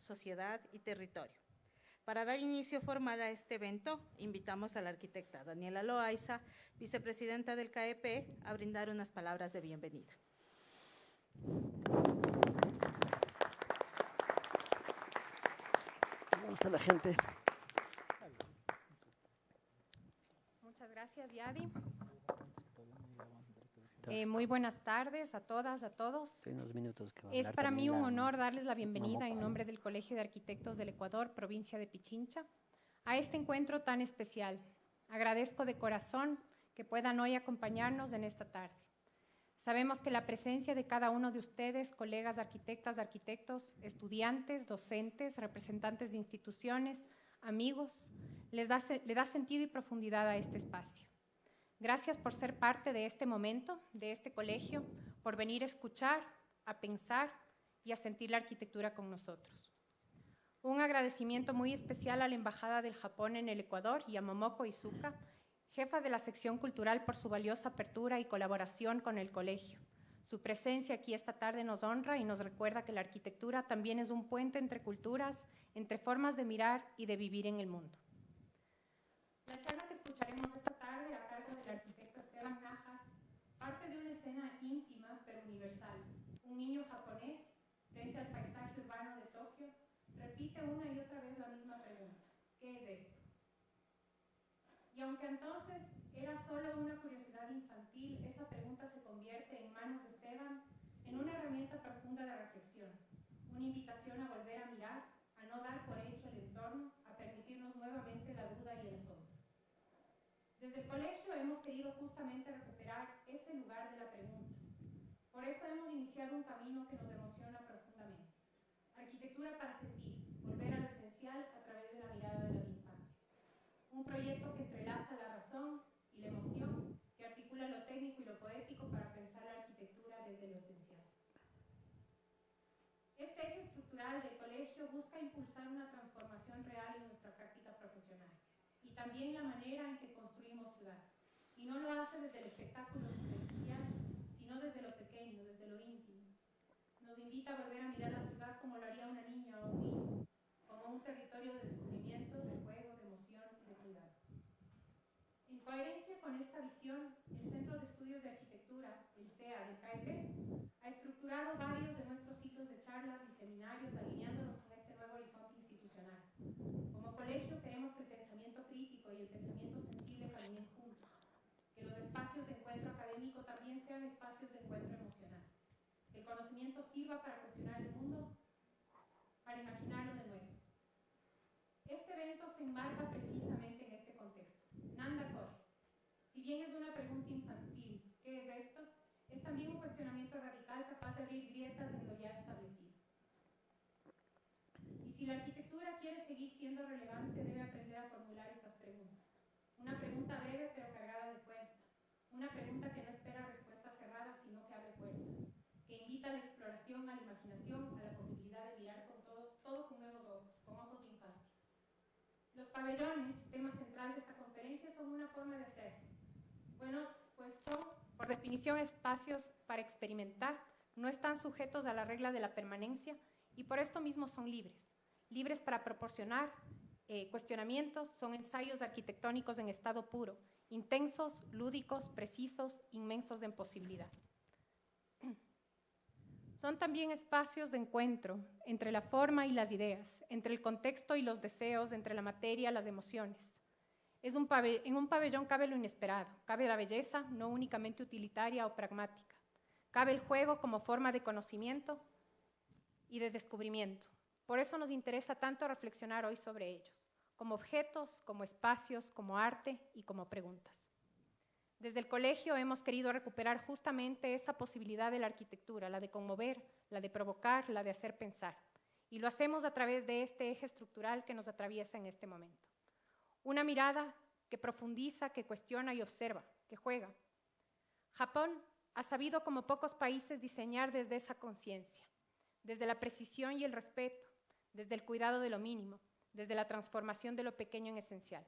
sociedad y territorio. Para dar inicio formal a este evento, invitamos a la arquitecta Daniela Loaiza, vicepresidenta del CAEP, a brindar unas palabras de bienvenida. ¿Cómo está la gente? Muchas gracias, Yadi. Muy buenas tardes a todas, a todos. Unos minutos que va a Es hablar para mí también un la honor darles la bienvenida en Momoco. nombre del Colegio de Arquitectos del Ecuador, provincia de Pichincha, a este encuentro tan especial. Agradezco de corazón que puedan hoy acompañarnos en esta tarde. Sabemos que la presencia de cada uno de ustedes, colegas arquitectas, arquitectos, estudiantes, docentes, representantes de instituciones, amigos, le da sentido y profundidad a este espacio. Gracias por ser parte de este momento, de este colegio, por venir a escuchar, a pensar y a sentir la arquitectura con nosotros. Un agradecimiento muy especial a la Embajada del Japón en el Ecuador y a Momoko Izuka, jefa de la sección cultural, por su valiosa apertura y colaboración con el colegio. Su presencia aquí esta tarde nos honra y nos recuerda que la arquitectura también es un puente entre culturas, entre formas de mirar y de vivir en el mundo. La charla que escucharemos esta tarde a cargo del arquitecto Esteban Najas parte de una escena íntima pero universal. Un niño japonés, frente al paisaje urbano de Tokio, repite una y otra vez la misma pregunta: ¿qué es esto? Y aunque entonces era solo una curiosidad infantil, esa pregunta se convierte en manos de Esteban en una herramienta profunda de reflexión, una invitación a volver a mirar, a no dar por hecho el entorno, a permitirnos nuevamente la duda y el asombro. Desde el colegio hemos querido justamente recuperar ese lugar de la pregunta. Por eso hemos iniciado un camino que nos emociona profundamente. Arquitectura para sentir, volver a lo esencial a través de la mirada de las infancias. Un proyecto que entrelaza la razón y la emoción, que articula lo técnico y lo poético para pensar la arquitectura desde lo esencial. Este eje estructural del colegio busca impulsar una transformación real en nuestra práctica profesional y también la manera en que construimos ciudad. Y no lo hace desde el espectáculo superficial, sino desde lo pequeño, desde lo íntimo. Nos invita a volver a mirar la ciudad como lo haría una niña o un niño, como un territorio de descubrimiento, de juego, de emoción y de cuidado. En coherencia con esta visión, el Centro de Estudios de Arquitectura, el CEA del CAEP, ha estructurado varios de nuestros ciclos de charlas y seminarios alineándolos con este nuevo horizonte institucional. Como colegio queremos que el pensamiento crítico y el pensamiento sensible caminen juntos, que los espacios de encuentro académico también sean espacios de encuentro emocional, que el conocimiento sirva para cuestionar el mundo, para imaginarlo de nuevo. Este evento se enmarca precisamente en este contexto. Nanda corre. Si bien es una pregunta infantil, ¿qué es esto?, es también un cuestionamiento radical capaz de abrir grietas en lo ya establecido. Y si la arquitectura quiere seguir siendo relevante, debe aprender a formular estas preguntas. Una pregunta breve pero cargada de fuerza. Una pregunta que no espera respuestas cerradas, sino que abre puertas. Que invita a la exploración, a la imaginación, a la posibilidad de mirar con todo con nuevos ojos, con ojos de infancia. Los pabellones, tema central de esta conferencia, son una forma de hacerlo. Bueno, pues son, por definición, espacios para experimentar, no están sujetos a la regla de la permanencia y por esto mismo son libres. Libres para proporcionar cuestionamientos, son ensayos arquitectónicos en estado puro, intensos, lúdicos, precisos, inmensos en posibilidad. Son también espacios de encuentro entre la forma y las ideas, entre el contexto y los deseos, entre la materia, las emociones. En un pabellón cabe lo inesperado, cabe la belleza, no únicamente utilitaria o pragmática. Cabe el juego como forma de conocimiento y de descubrimiento. Por eso nos interesa tanto reflexionar hoy sobre ellos, como objetos, como espacios, como arte y como preguntas. Desde el colegio hemos querido recuperar justamente esa posibilidad de la arquitectura, la de conmover, la de provocar, la de hacer pensar. Y lo hacemos a través de este eje estructural que nos atraviesa en este momento. Una mirada que profundiza, que cuestiona y observa, que juega. Japón ha sabido como pocos países diseñar desde esa conciencia, desde la precisión y el respeto, desde el cuidado de lo mínimo, desde la transformación de lo pequeño en esencial.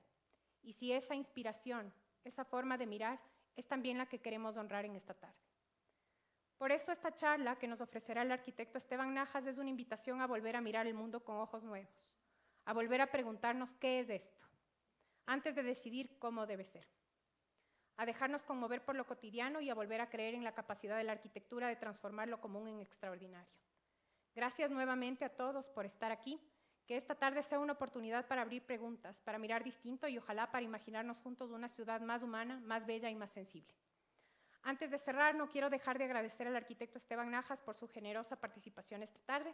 Y si esa inspiración, esa forma de mirar, es también la que queremos honrar en esta tarde. Por eso esta charla que nos ofrecerá el arquitecto Esteban Najas es una invitación a volver a mirar el mundo con ojos nuevos, a volver a preguntarnos qué es esto, antes de decidir cómo debe ser, a dejarnos conmover por lo cotidiano y a volver a creer en la capacidad de la arquitectura de transformar lo común en extraordinario. Gracias nuevamente a todos por estar aquí. Que esta tarde sea una oportunidad para abrir preguntas, para mirar distinto y ojalá para imaginarnos juntos una ciudad más humana, más bella y más sensible. Antes de cerrar, no quiero dejar de agradecer al arquitecto Esteban Najas por su generosa participación esta tarde,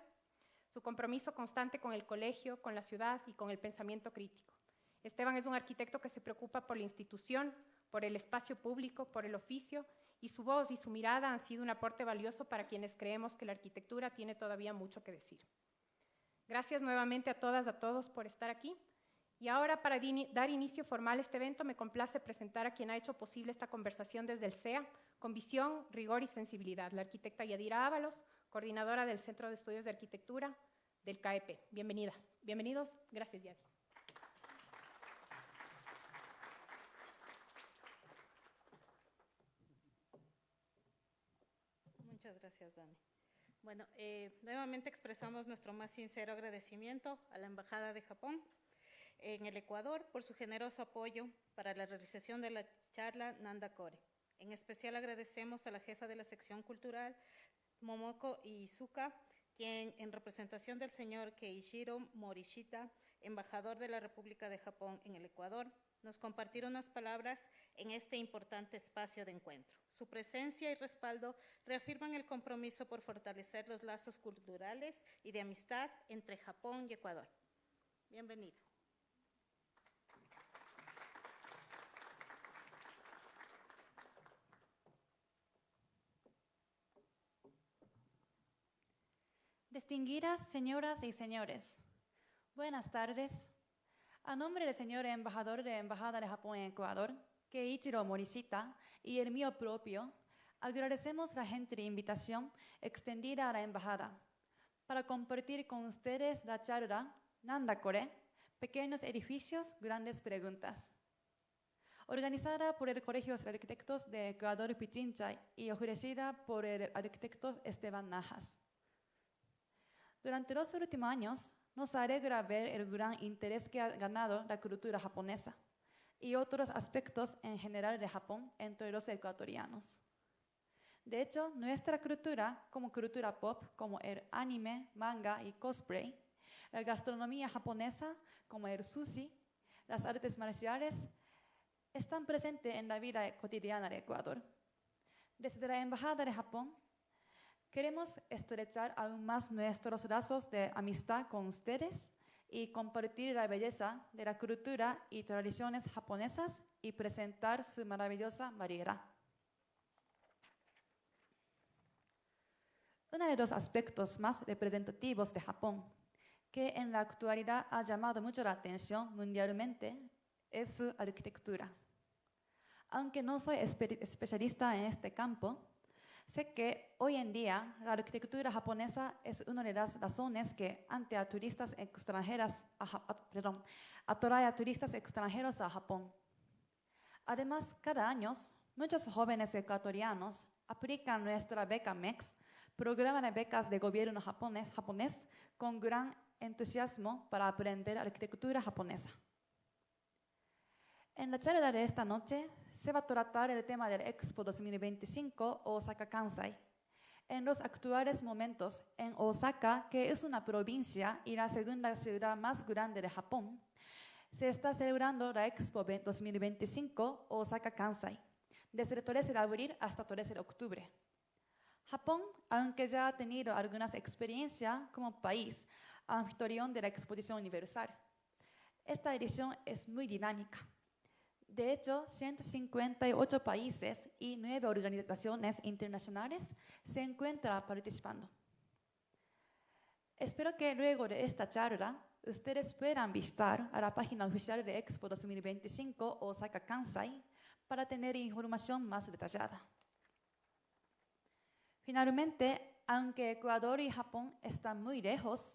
su compromiso constante con el colegio, con la ciudad y con el pensamiento crítico. Esteban es un arquitecto que se preocupa por la institución, por el espacio público, por el oficio, y su voz y su mirada han sido un aporte valioso para quienes creemos que la arquitectura tiene todavía mucho que decir. Gracias nuevamente a todas, a todos por estar aquí. Y ahora, para dar inicio formal a este evento, me complace presentar a quien ha hecho posible esta conversación desde el CEA, con visión, rigor y sensibilidad, la arquitecta Yadira Ábalos, coordinadora del Centro de Estudios de Arquitectura del CAEP. Bienvenidos. Gracias, Yadi. Muchas gracias, Dani. Bueno, nuevamente expresamos nuestro más sincero agradecimiento a la Embajada de Japón en el Ecuador por su generoso apoyo para la realización de la charla Nanda Kore. En especial agradecemos a la jefa de la sección cultural, Momoko Iizuka, quien en representación del señor Keishiro Morishita, embajador de la República de Japón en el Ecuador, nos compartieron unas palabras en este importante espacio de encuentro. Su presencia y respaldo reafirman el compromiso por fortalecer los lazos culturales y de amistad entre Japón y Ecuador. Bienvenida. Distinguidas señoras y señores, buenas tardes. A nombre del señor embajador de Embajada de Japón en Ecuador, Keiichiro Morishita, y el mío propio, agradecemos la gentil invitación extendida a la embajada para compartir con ustedes la charla Nanda Kore, Pequeños Edificios, Grandes Preguntas, organizada por el Colegio de Arquitectos de Ecuador Pichincha y ofrecida por el arquitecto Esteban Najas. Durante los últimos años, nos alegra ver el gran interés que ha ganado la cultura japonesa y otros aspectos en general de Japón entre los ecuatorianos. De hecho, nuestra cultura, como cultura pop, como el anime, manga y cosplay, la gastronomía japonesa, como el sushi, las artes marciales, están presentes en la vida cotidiana de Ecuador. Desde la Embajada de Japón, queremos estrechar aún más nuestros lazos de amistad con ustedes y compartir la belleza de la cultura y tradiciones japonesas y presentar su maravillosa variedad. Uno de los aspectos más representativos de Japón, que en la actualidad ha llamado mucho la atención mundialmente, es su arquitectura. Aunque no soy especialista en este campo, sé que hoy en día la arquitectura japonesa es una de las razones que atrae a turistas extranjeros a Japón. Además, cada año, muchos jóvenes ecuatorianos aplican nuestra beca MEX, programa de becas de gobierno japonés, con gran entusiasmo para aprender arquitectura japonesa. En la charla de esta noche se va a tratar el tema del Expo 2025 Osaka Kansai. En los actuales momentos, en Osaka, que es una provincia y la segunda ciudad más grande de Japón, se está celebrando la Expo 2025 Osaka Kansai, desde el 13 de abril hasta el 13 de octubre. Japón, aunque ya ha tenido algunas experiencias como país anfitrión de la Exposición Universal, esta edición es muy dinámica. De hecho, 158 países y 9 organizaciones internacionales se encuentran participando. Espero que luego de esta charla, ustedes puedan visitar a la página oficial de Expo 2025 Osaka Kansai para tener información más detallada. Finalmente, aunque Ecuador y Japón están muy lejos,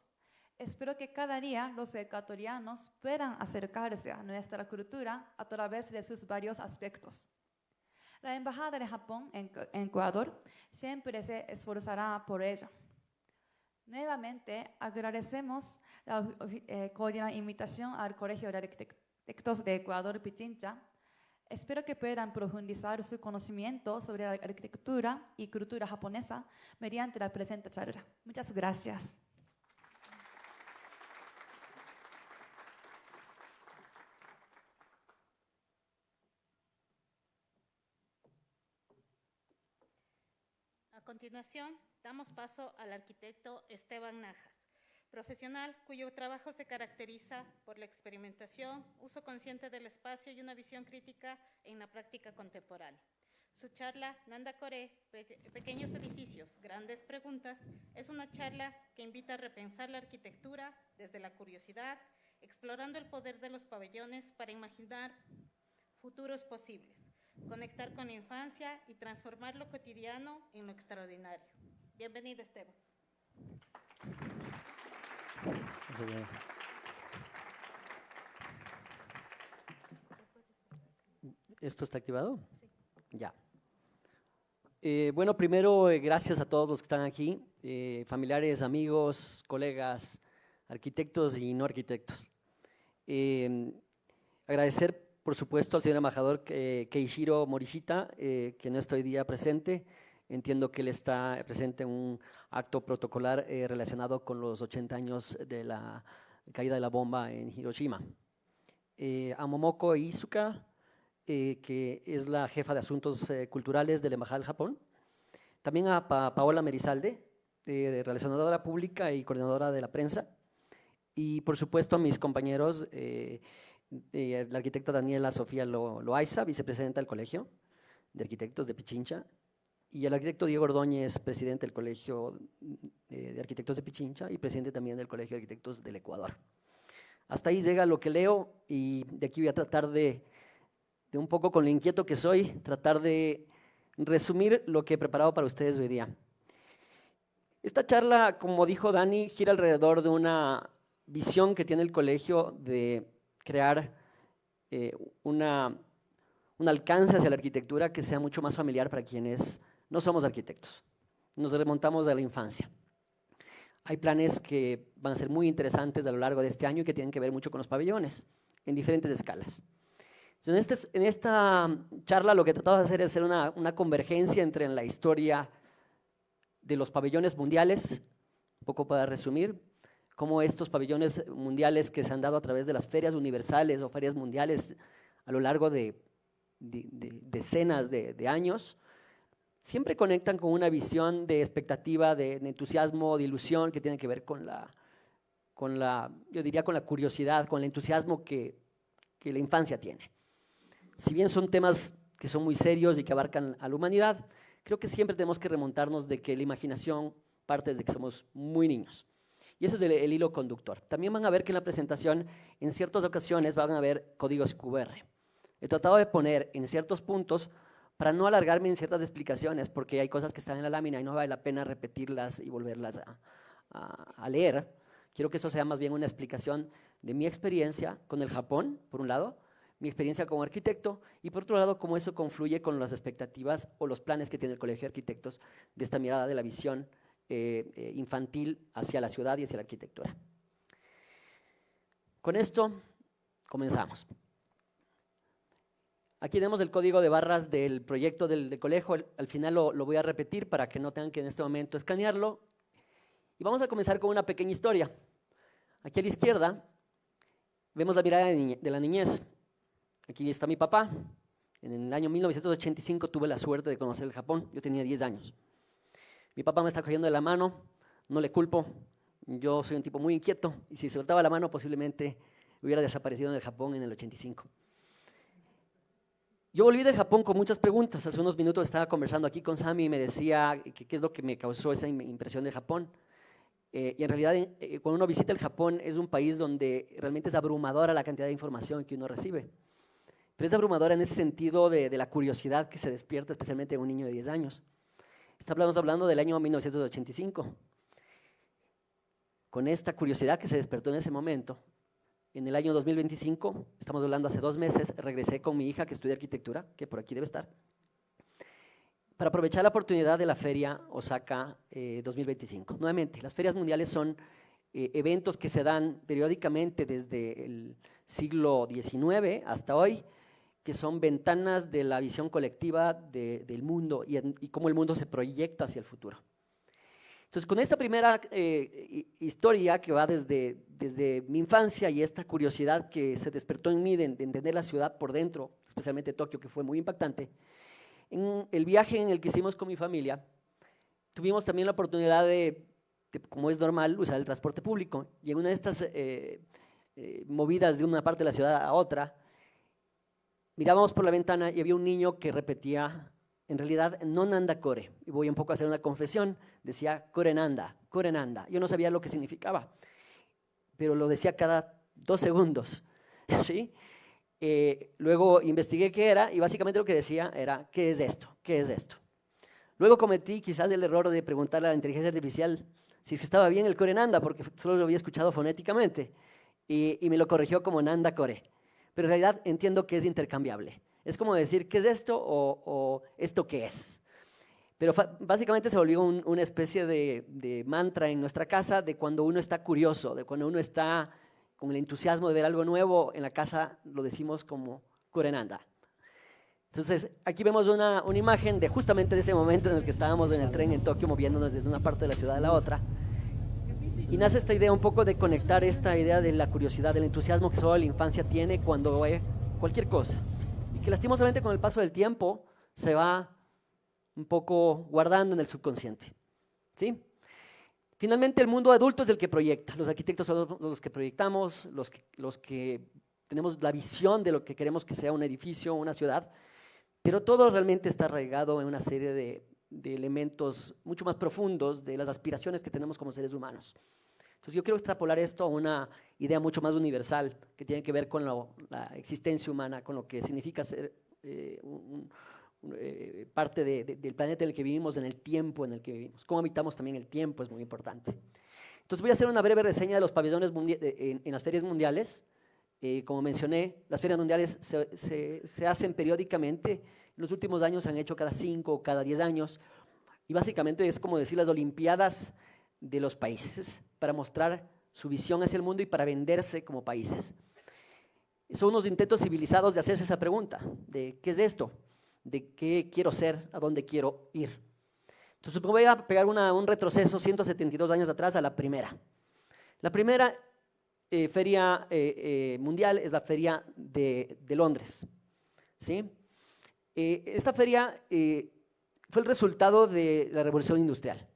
espero que cada día los ecuatorianos puedan acercarse a nuestra cultura a través de sus varios aspectos. La Embajada de Japón en Ecuador siempre se esforzará por ello. Nuevamente agradecemos la cordial invitación al Colegio de Arquitectos de Ecuador Pichincha. Espero que puedan profundizar su conocimiento sobre la arquitectura y cultura japonesa mediante la presente charla. Muchas gracias. A continuación, damos paso al arquitecto Esteban Najas, profesional cuyo trabajo se caracteriza por la experimentación, uso consciente del espacio y una visión crítica en la práctica contemporánea. Su charla, Nanda Kore, Pequeños edificios, grandes preguntas, es una charla que invita a repensar la arquitectura desde la curiosidad, explorando el poder de los pabellones para imaginar futuros posibles, conectar con la infancia y transformar lo cotidiano en lo extraordinario. Bienvenido, Esteban. ¿Esto está activado? Sí. Ya. Bueno, primero, gracias a todos los que están aquí, familiares, amigos, colegas, arquitectos y no arquitectos. Agradecer, por supuesto, al señor embajador Keishiro Morishita, que no está hoy día presente. Entiendo que él está presente en un acto protocolar relacionado con los 80 años de la caída de la bomba en Hiroshima. A Momoko Iizuka, que es la jefa de Asuntos Culturales de la Embajada del Japón. También a Paola Merizalde, relacionadora pública y coordinadora de la prensa. Y, por supuesto, a mis compañeros, la arquitecta Daniela Sofía Loaiza, vicepresidenta del Colegio de Arquitectos de Pichincha, y el arquitecto Diego Ordóñez, presidente del Colegio de Arquitectos de Pichincha y presidente también del Colegio de Arquitectos del Ecuador. Hasta ahí llega lo que leo y de aquí voy a tratar de un poco con lo inquieto que soy, tratar de resumir lo que he preparado para ustedes hoy día. Esta charla, como dijo Dani, gira alrededor de una visión que tiene el colegio de crear un alcance hacia la arquitectura que sea mucho más familiar para quienes no somos arquitectos. Nos remontamos a la infancia. Hay planes que van a ser muy interesantes a lo largo de este año y que tienen que ver mucho con los pabellones, en diferentes escalas. Entonces, en esta charla lo que tratamos de hacer es hacer una convergencia entre la historia de los pabellones mundiales, un poco para resumir, cómo estos pabellones mundiales que se han dado a través de las ferias universales o ferias mundiales a lo largo de decenas de años, siempre conectan con una visión de expectativa, de entusiasmo, de ilusión que tiene que ver yo diría con la curiosidad, con el entusiasmo que la infancia tiene. Si bien son temas que son muy serios y que abarcan a la humanidad, creo que siempre tenemos que remontarnos de que la imaginación parte desde que somos muy niños. Y eso es el hilo conductor. También van a ver que en la presentación, en ciertas ocasiones, van a ver códigos QR. He tratado de poner en ciertos puntos para no alargarme en ciertas explicaciones, porque hay cosas que están en la lámina y no vale la pena repetirlas y volverlas a leer. Quiero que eso sea más bien una explicación de mi experiencia con el Japón, por un lado, mi experiencia como arquitecto, y por otro lado, cómo eso confluye con las expectativas o los planes que tiene el Colegio de Arquitectos de esta mirada de la visión infantil hacia la ciudad y hacia la arquitectura. Con esto, comenzamos. Aquí tenemos el código de barras del proyecto del colegio, al final lo voy a repetir para que no tengan que en este momento escanearlo. Y vamos a comenzar con una pequeña historia. Aquí a la izquierda vemos la mirada de la niñez. Aquí está mi papá. En el año 1985 tuve la suerte de conocer el Japón, yo tenía 10 años. Mi papá me está cogiendo de la mano, no le culpo, yo soy un tipo muy inquieto y si soltaba la mano posiblemente hubiera desaparecido en el Japón en el 85. Yo volví del Japón con muchas preguntas. Hace unos minutos estaba conversando aquí con Sammy y me decía qué es lo que me causó esa impresión de Japón. Y en realidad, cuando uno visita el Japón, es un país donde realmente es abrumadora la cantidad de información que uno recibe. Pero es abrumadora en ese sentido de la curiosidad que se despierta, especialmente en un niño de 10 años. Estamos hablando del año 1985. Con esta curiosidad que se despertó en ese momento, en el año 2025, estamos hablando hace 2 meses, regresé con mi hija que estudia arquitectura, que por aquí debe estar, para aprovechar la oportunidad de la Feria Osaka 2025. Nuevamente, las ferias mundiales son eventos que se dan periódicamente desde el siglo XIX hasta hoy, que son ventanas de la visión colectiva del mundo y cómo el mundo se proyecta hacia el futuro. Entonces, con esta primera historia que va desde mi infancia y esta curiosidad que se despertó en mí de entender la ciudad por dentro, especialmente Tokio, que fue muy impactante, en el viaje en el que hicimos con mi familia, tuvimos también la oportunidad de, como es normal, usar el transporte público. Y en una de estas movidas de una parte de la ciudad a otra, mirábamos por la ventana y había un niño que repetía, en realidad, no Nanda Kore. Y voy un poco a hacer una confesión, decía Kore Nanda, Kore Nanda. Yo no sabía lo que significaba, pero lo decía cada 2 segundos, ¿sí? Luego investigué qué era y básicamente lo que decía era, ¿qué es esto? ¿Qué es esto? Luego cometí quizás el error de preguntarle a la inteligencia artificial si estaba bien el Kore Nanda, porque solo lo había escuchado fonéticamente, y me lo corrigió como Nanda Kore. Pero en realidad entiendo que es intercambiable. Es como decir, ¿qué es esto o esto qué es? Pero básicamente se volvió una especie de mantra en nuestra casa de cuando uno está curioso, de cuando uno está con el entusiasmo de ver algo nuevo en la casa, lo decimos como Kore Nanda. Entonces, aquí vemos una imagen de justamente de ese momento en el que estábamos en el tren en Tokio, moviéndonos desde una parte de la ciudad a la otra. Y nace esta idea un poco de conectar esta idea de la curiosidad, del entusiasmo que solo la infancia tiene cuando ve cualquier cosa. Y que lastimosamente con el paso del tiempo se va un poco guardando en el subconsciente. ¿Sí? Finalmente, el mundo adulto es el que proyecta. Los arquitectos son los que proyectamos, los que tenemos la visión de lo que queremos que sea un edificio, una ciudad, pero todo realmente está arraigado en una serie de elementos mucho más profundos de las aspiraciones que tenemos como seres humanos. Entonces, yo quiero extrapolar esto a una idea mucho más universal que tiene que ver con la existencia humana, con lo que significa ser parte del planeta en el que vivimos, en el tiempo en el que vivimos. Cómo habitamos también el tiempo es muy importante. Entonces, voy a hacer una breve reseña de los pabellones en las ferias mundiales. Como mencioné, las ferias mundiales se hacen periódicamente. En los últimos años se han hecho cada 5 o cada 10 años. Y básicamente es como decir las olimpiadas de los países para mostrar su visión hacia el mundo y para venderse como países. Son unos intentos civilizados de hacerse esa pregunta, de ¿qué es esto? ¿De qué quiero ser? ¿A dónde quiero ir? Entonces voy a pegar un retroceso 172 años atrás a la primera. La primera feria mundial es la feria de Londres, ¿sí? Esta feria fue el resultado de la Revolución Industrial.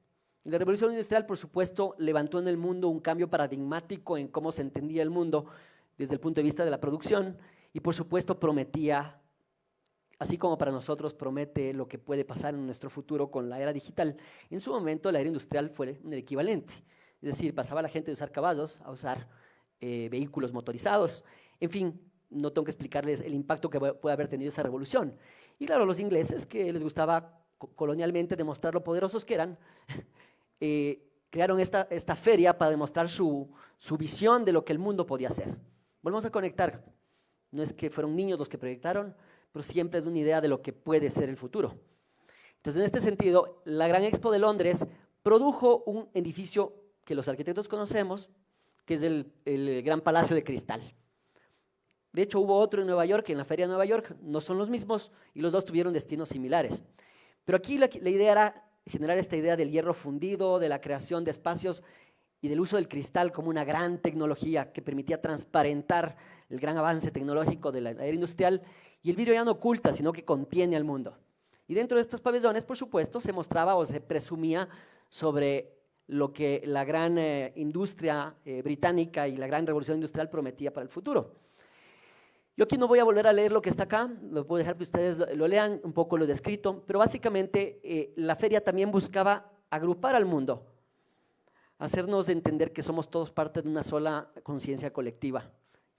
La Revolución Industrial, por supuesto, levantó en el mundo un cambio paradigmático en cómo se entendía el mundo desde el punto de vista de la producción y, por supuesto, prometía, así como para nosotros promete lo que puede pasar en nuestro futuro con la era digital, en su momento la era industrial fue un equivalente. Es decir, pasaba la gente de usar caballos a usar vehículos motorizados. En fin, no tengo que explicarles el impacto que puede haber tenido esa revolución. Y claro, los ingleses, que les gustaba colonialmente demostrar lo poderosos que eran, crearon esta feria para demostrar su visión de lo que el mundo podía ser. Volvemos a conectar. No es que fueron niños los que proyectaron, pero siempre es una idea de lo que puede ser el futuro. Entonces, en este sentido, la Gran Expo de Londres produjo un edificio que los arquitectos conocemos, que es el Gran Palacio de Cristal. De hecho, hubo otro en Nueva York, en la Feria de Nueva York, no son los mismos y los dos tuvieron destinos similares. Pero aquí la idea era generar esta idea del hierro fundido, de la creación de espacios y del uso del cristal como una gran tecnología que permitía transparentar el gran avance tecnológico de la era industrial. Y el vidrio ya no oculta, sino que contiene al mundo. Y dentro de estos pabellones, por supuesto, se mostraba o se presumía sobre lo que la gran industria británica y la gran revolución industrial prometía para el futuro. Yo aquí no voy a volver a leer lo que está acá, lo puedo dejar que ustedes lo lean, un poco lo descrito, pero básicamente la feria también buscaba agrupar al mundo, hacernos entender que somos todos parte de una sola conciencia colectiva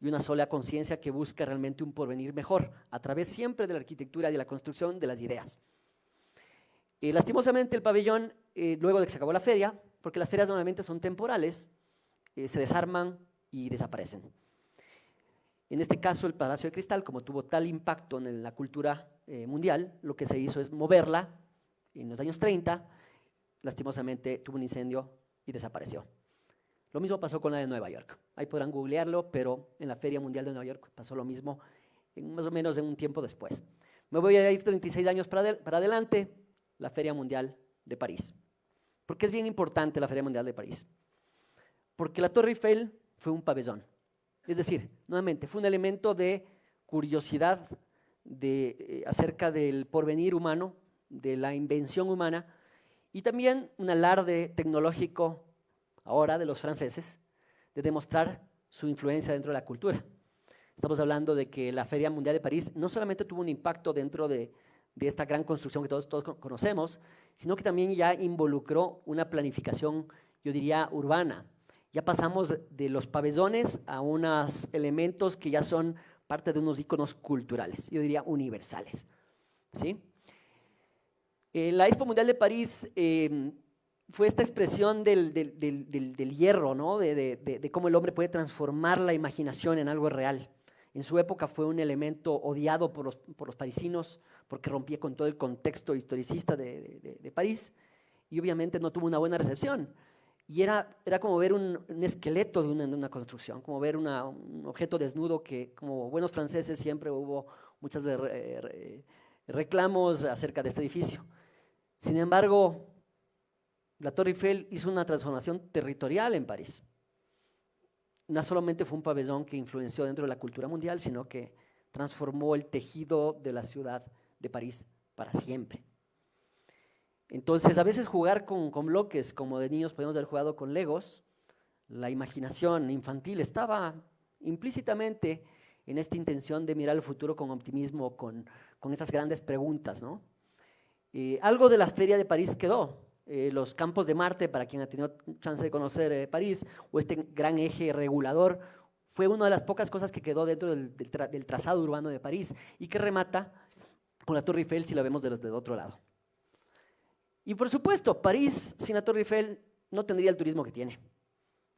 y una sola conciencia que busca realmente un porvenir mejor, a través siempre de la arquitectura y de la construcción de las ideas. Lastimosamente el pabellón, luego de que se acabó la feria, porque las ferias normalmente son temporales, se desarman y desaparecen. En este caso, el Palacio de Cristal, como tuvo tal impacto en la cultura mundial, lo que se hizo es moverla en los años 30, lastimosamente tuvo un incendio y desapareció. Lo mismo pasó con la de Nueva York. Ahí podrán googlearlo, pero en la Feria Mundial de Nueva York pasó lo mismo, más o menos en un tiempo después. Me voy a ir 36 años para adelante, la Feria Mundial de París. ¿Por qué es bien importante la Feria Mundial de París? Porque la Torre Eiffel fue un pabellón. Es decir, nuevamente, fue un elemento de curiosidad acerca del porvenir humano, de la invención humana, y también un alarde tecnológico ahora de los franceses de demostrar su influencia dentro de la cultura. Estamos hablando de que la Feria Mundial de París no solamente tuvo un impacto dentro de esta gran construcción que todos conocemos, sino que también ya involucró una planificación, yo diría, urbana. Ya pasamos de los pabellones a unos elementos que ya son parte de unos íconos culturales, yo diría universales, ¿sí? La Expo Mundial de París fue esta expresión del hierro, ¿no? de cómo el hombre puede transformar la imaginación en algo real. En su época fue un elemento odiado por los parisinos porque rompía con todo el contexto historicista de París y obviamente no tuvo una buena recepción. Y era como ver un esqueleto de una construcción, como ver un objeto desnudo que, como buenos franceses, siempre hubo muchos reclamos acerca de este edificio. Sin embargo, la Torre Eiffel hizo una transformación territorial en París. No solamente fue un pabellón que influenció dentro de la cultura mundial, sino que transformó el tejido de la ciudad de París para siempre. Entonces, a veces jugar con bloques, como de niños podemos haber jugado con Legos, la imaginación infantil estaba implícitamente en esta intención de mirar el futuro con optimismo, con esas grandes preguntas, ¿no? Algo de la Feria de París quedó. Los campos de Marte, para quien ha tenido chance de conocer París, o este gran eje regulador, fue una de las pocas cosas que quedó dentro del trazado urbano de París y que remata con la Torre Eiffel si la vemos del otro lado. Y por supuesto, París sin la Torre Eiffel no tendría el turismo que tiene.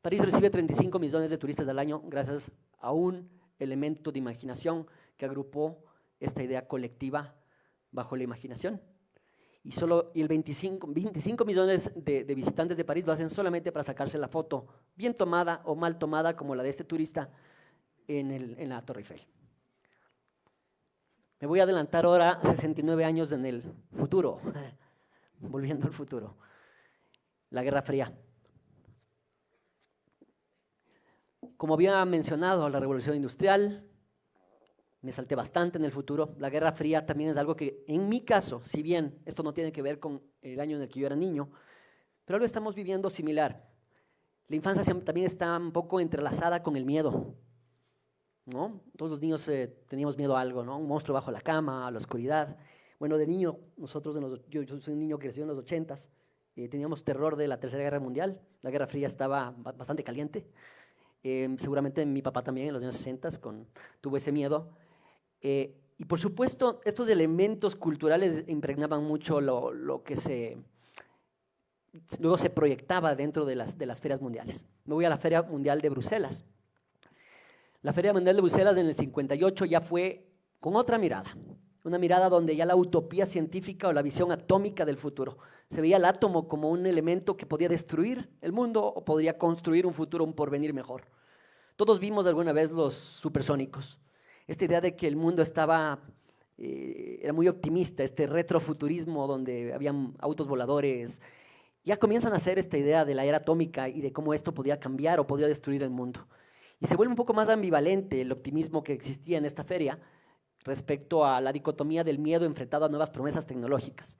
París recibe 35 millones de turistas al año gracias a un elemento de imaginación que agrupó esta idea colectiva bajo la imaginación. Y solo el 25 millones de visitantes de París lo hacen solamente para sacarse la foto, bien tomada o mal tomada, como la de este turista en la Torre Eiffel. Me voy a adelantar ahora 69 años en el futuro, volviendo al futuro. La Guerra Fría. Como había mencionado, la Revolución Industrial, me salté bastante en el futuro. La Guerra Fría también es algo que, en mi caso, si bien esto no tiene que ver con el año en el que yo era niño, pero lo estamos viviendo similar. La infancia también está un poco entrelazada con el miedo, ¿no? Todos los niños teníamos miedo a algo, ¿no? Un monstruo bajo la cama, a la oscuridad. Bueno, de niño, nosotros, yo soy un niño que creció en los 80s, teníamos terror de la Tercera Guerra Mundial. La Guerra Fría estaba bastante caliente. Seguramente mi papá también en los años 60s tuvo ese miedo. Y por supuesto, estos elementos culturales impregnaban mucho lo que luego se proyectaba dentro de las ferias mundiales. Me voy a la Feria Mundial de Bruselas. La Feria Mundial de Bruselas en el 58 ya fue con otra mirada, una mirada donde ya la utopía científica o la visión atómica del futuro. Se veía el átomo como un elemento que podía destruir el mundo o podría construir un futuro, un porvenir mejor. Todos vimos alguna vez los supersónicos. Esta idea de que el mundo era muy optimista, este retrofuturismo donde habían autos voladores. Ya comienzan a hacer esta idea de la era atómica y de cómo esto podía cambiar o podía destruir el mundo. Y se vuelve un poco más ambivalente el optimismo que existía en esta feria respecto a la dicotomía del miedo enfrentado a nuevas promesas tecnológicas,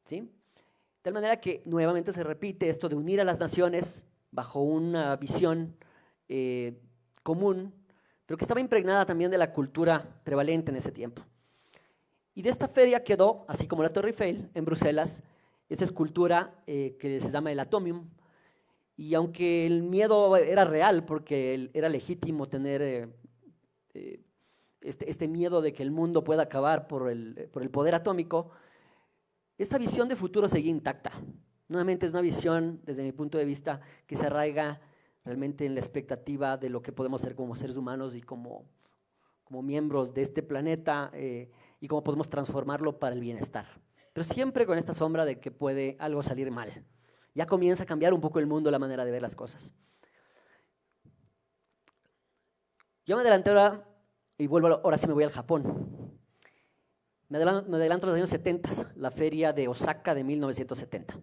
¿sí? De tal manera que nuevamente se repite esto de unir a las naciones bajo una visión común, pero que estaba impregnada también de la cultura prevalente en ese tiempo. Y de esta feria quedó, así como la Torre Eiffel, en Bruselas, esta escultura que se llama el Atomium. Y aunque el miedo era real, porque era legítimo tener este miedo de que el mundo pueda acabar por el poder atómico, esta visión de futuro seguía intacta. Nuevamente es una visión, desde mi punto de vista, que se arraiga realmente en la expectativa de lo que podemos ser como seres humanos y como miembros de este planeta y cómo podemos transformarlo para el bienestar pero siempre con esta sombra de que puede algo salir mal. Ya comienza a cambiar un poco el mundo, la manera de ver las cosas. Yo me adelanté ahora, y ahora sí me voy al Japón. Me adelanto a los años 70, la feria de Osaka de 1970.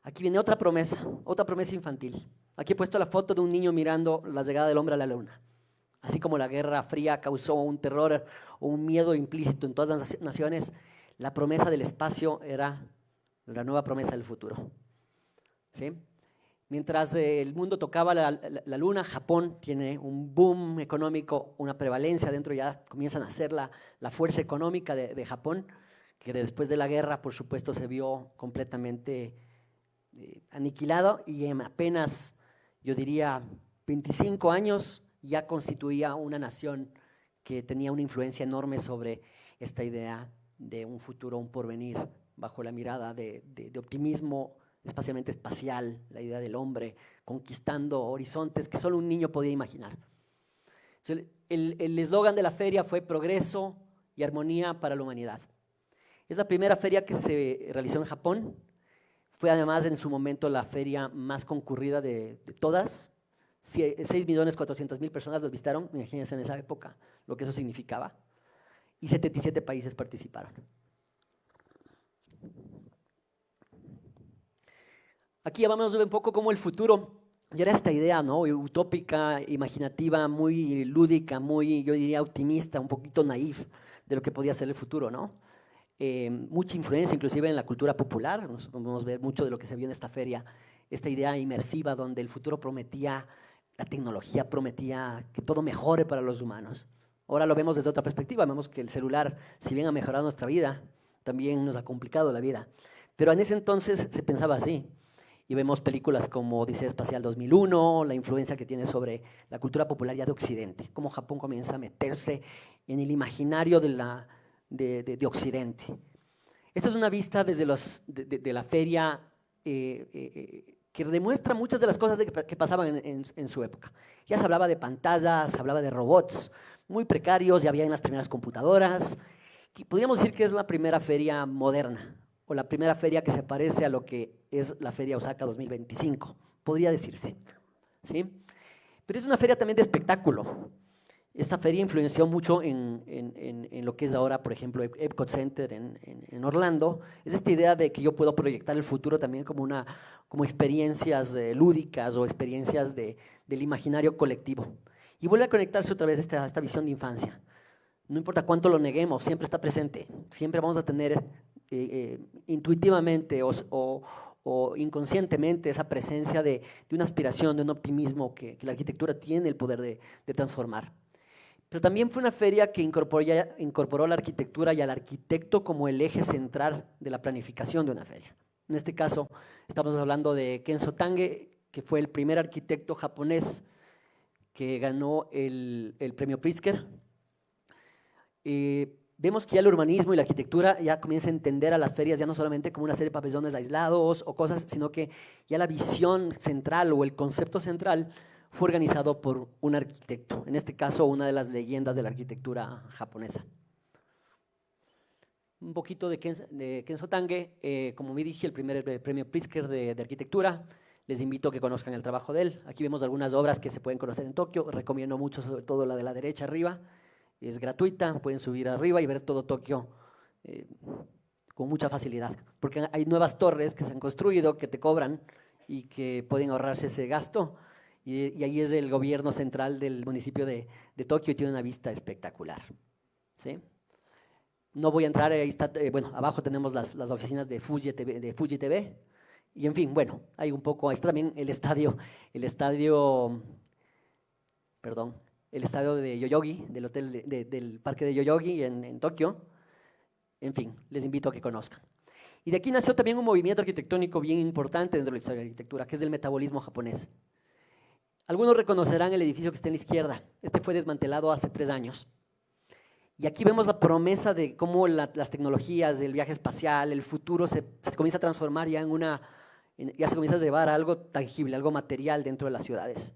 Aquí viene otra promesa infantil. Aquí he puesto la foto de un niño mirando la llegada del hombre a la luna. Así como la Guerra Fría causó un terror o un miedo implícito en todas las naciones, la promesa del espacio era la nueva promesa del futuro. ¿Sí? Mientras el mundo tocaba la luna, Japón tiene un boom económico, una prevalencia dentro, ya comienzan a ser la fuerza económica de Japón, que después de la guerra, por supuesto, se vio completamente aniquilado y en apenas, yo diría, 25 años ya constituía una nación que tenía una influencia enorme sobre esta idea de un futuro, un porvenir, bajo la mirada de optimismo especialmente espacial, la idea del hombre conquistando horizontes que solo un niño podía imaginar. El eslogan de la feria fue progreso y armonía para la humanidad. Es la primera feria que se realizó en Japón, fue además en su momento la feria más concurrida de todas. 6.400.000 personas los visitaron, imagínense en esa época lo que eso significaba, y 77 países participaron. Aquí ya vamos a ver un poco cómo el futuro, ya era esta idea, ¿no?, utópica, imaginativa, muy lúdica, muy, yo diría, optimista, un poquito naif de lo que podía ser el futuro, ¿no? Mucha influencia inclusive en la cultura popular, nos podemos ver mucho de lo que se vio en esta feria, esta idea inmersiva donde el futuro prometía, la tecnología prometía que todo mejore para los humanos. Ahora lo vemos desde otra perspectiva, vemos que el celular, si bien ha mejorado nuestra vida, también nos ha complicado la vida. Pero en ese entonces se pensaba así. Y vemos películas como Odisea Espacial 2001, la influencia que tiene sobre la cultura popular ya de Occidente, cómo Japón comienza a meterse en el imaginario de Occidente. Esta es una vista desde de la feria que demuestra muchas de las cosas que pasaban en su época. Ya se hablaba de pantallas, se hablaba de robots muy precarios, ya había en las primeras computadoras. Podríamos decir que es la primera feria moderna, o la primera feria que se parece a lo que es la Feria Osaka 2025, podría decirse, ¿sí? Pero es una feria también de espectáculo. Esta feria influenció mucho en lo que es ahora, por ejemplo, Epcot Center en Orlando. Es esta idea de que yo puedo proyectar el futuro también como experiencias lúdicas o experiencias del imaginario colectivo. Y vuelve a conectarse otra vez esta visión de infancia. No importa cuánto lo neguemos, siempre está presente. Siempre vamos a tener intuitivamente o inconscientemente esa presencia de una aspiración, de un optimismo que la arquitectura tiene el poder de transformar. Pero también fue una feria que incorporó la arquitectura y al arquitecto como el eje central de la planificación de una feria. En este caso, estamos hablando de Kenzo Tange, que fue el primer arquitecto japonés que ganó el premio Pritzker. Vemos que ya el urbanismo y la arquitectura ya comienza a entender a las ferias ya no solamente como una serie de pabellones aislados o cosas, sino que ya la visión central o el concepto central fue organizado por un arquitecto, en este caso una de las leyendas de la arquitectura japonesa. Un poquito de Kenzo Tange, como me dije, el primer premio Pritzker de arquitectura. Les invito a que conozcan el trabajo de él. Aquí vemos algunas obras que se pueden conocer en Tokio, recomiendo mucho, sobre todo la de la derecha arriba. Es gratuita, pueden subir arriba y ver todo Tokio con mucha facilidad, porque hay nuevas torres que se han construido, que te cobran y que pueden ahorrarse ese gasto, y ahí es el gobierno central del municipio de Tokio y tiene una vista espectacular, ¿sí? No voy a entrar, ahí está, bueno, abajo tenemos las oficinas de Fuji TV, y en fin, bueno, hay un poco, ahí está también el estadio de Yoyogi, del hotel del parque de Yoyogi en Tokio. En fin, les invito a que conozcan. Y de aquí nació también un movimiento arquitectónico bien importante dentro de la historia de la arquitectura, que es el metabolismo japonés. Algunos reconocerán el edificio que está en la izquierda. Este fue desmantelado hace 3 años. Y aquí vemos la promesa de cómo las tecnologías del viaje espacial, el futuro se comienza a transformar ya ya se comienza a llevar a algo tangible, algo material dentro de las ciudades.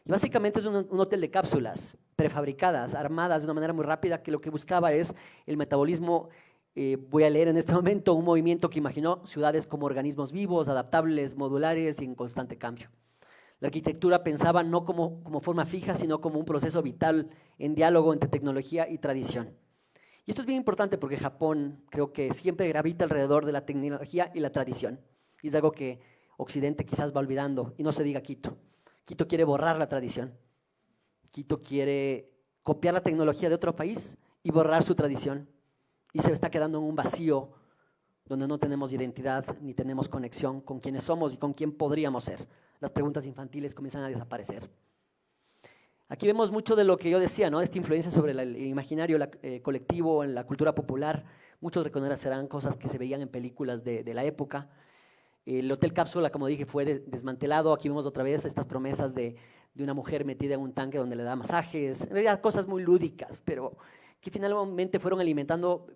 Y básicamente es un hotel de cápsulas prefabricadas, armadas de una manera muy rápida, que lo que buscaba es el metabolismo Voy a leer en este momento un movimiento que imaginó ciudades como organismos vivos, adaptables, modulares y en constante cambio. La arquitectura pensaba no como forma fija, sino como un proceso vital en diálogo entre tecnología y tradición. Y esto es bien importante porque Japón creo que siempre gravita alrededor de la tecnología y la tradición. Y es algo que Occidente quizás va olvidando, y no se diga Quito. Quito quiere borrar la tradición. Quito quiere copiar la tecnología de otro país y borrar su tradición. Y se está quedando en un vacío donde no tenemos identidad ni tenemos conexión con quienes somos y con quién podríamos ser. Las preguntas infantiles comienzan a desaparecer. Aquí vemos mucho de lo que yo decía, ¿no? Esta influencia sobre el imaginario colectivo, en la cultura popular. Muchos reconocerán cosas que se veían en películas de la época. El Hotel Cápsula, como dije, fue desmantelado. Aquí vemos otra vez estas promesas de una mujer metida en un tanque donde le da masajes. En realidad, cosas muy lúdicas, pero que finalmente fueron alimentando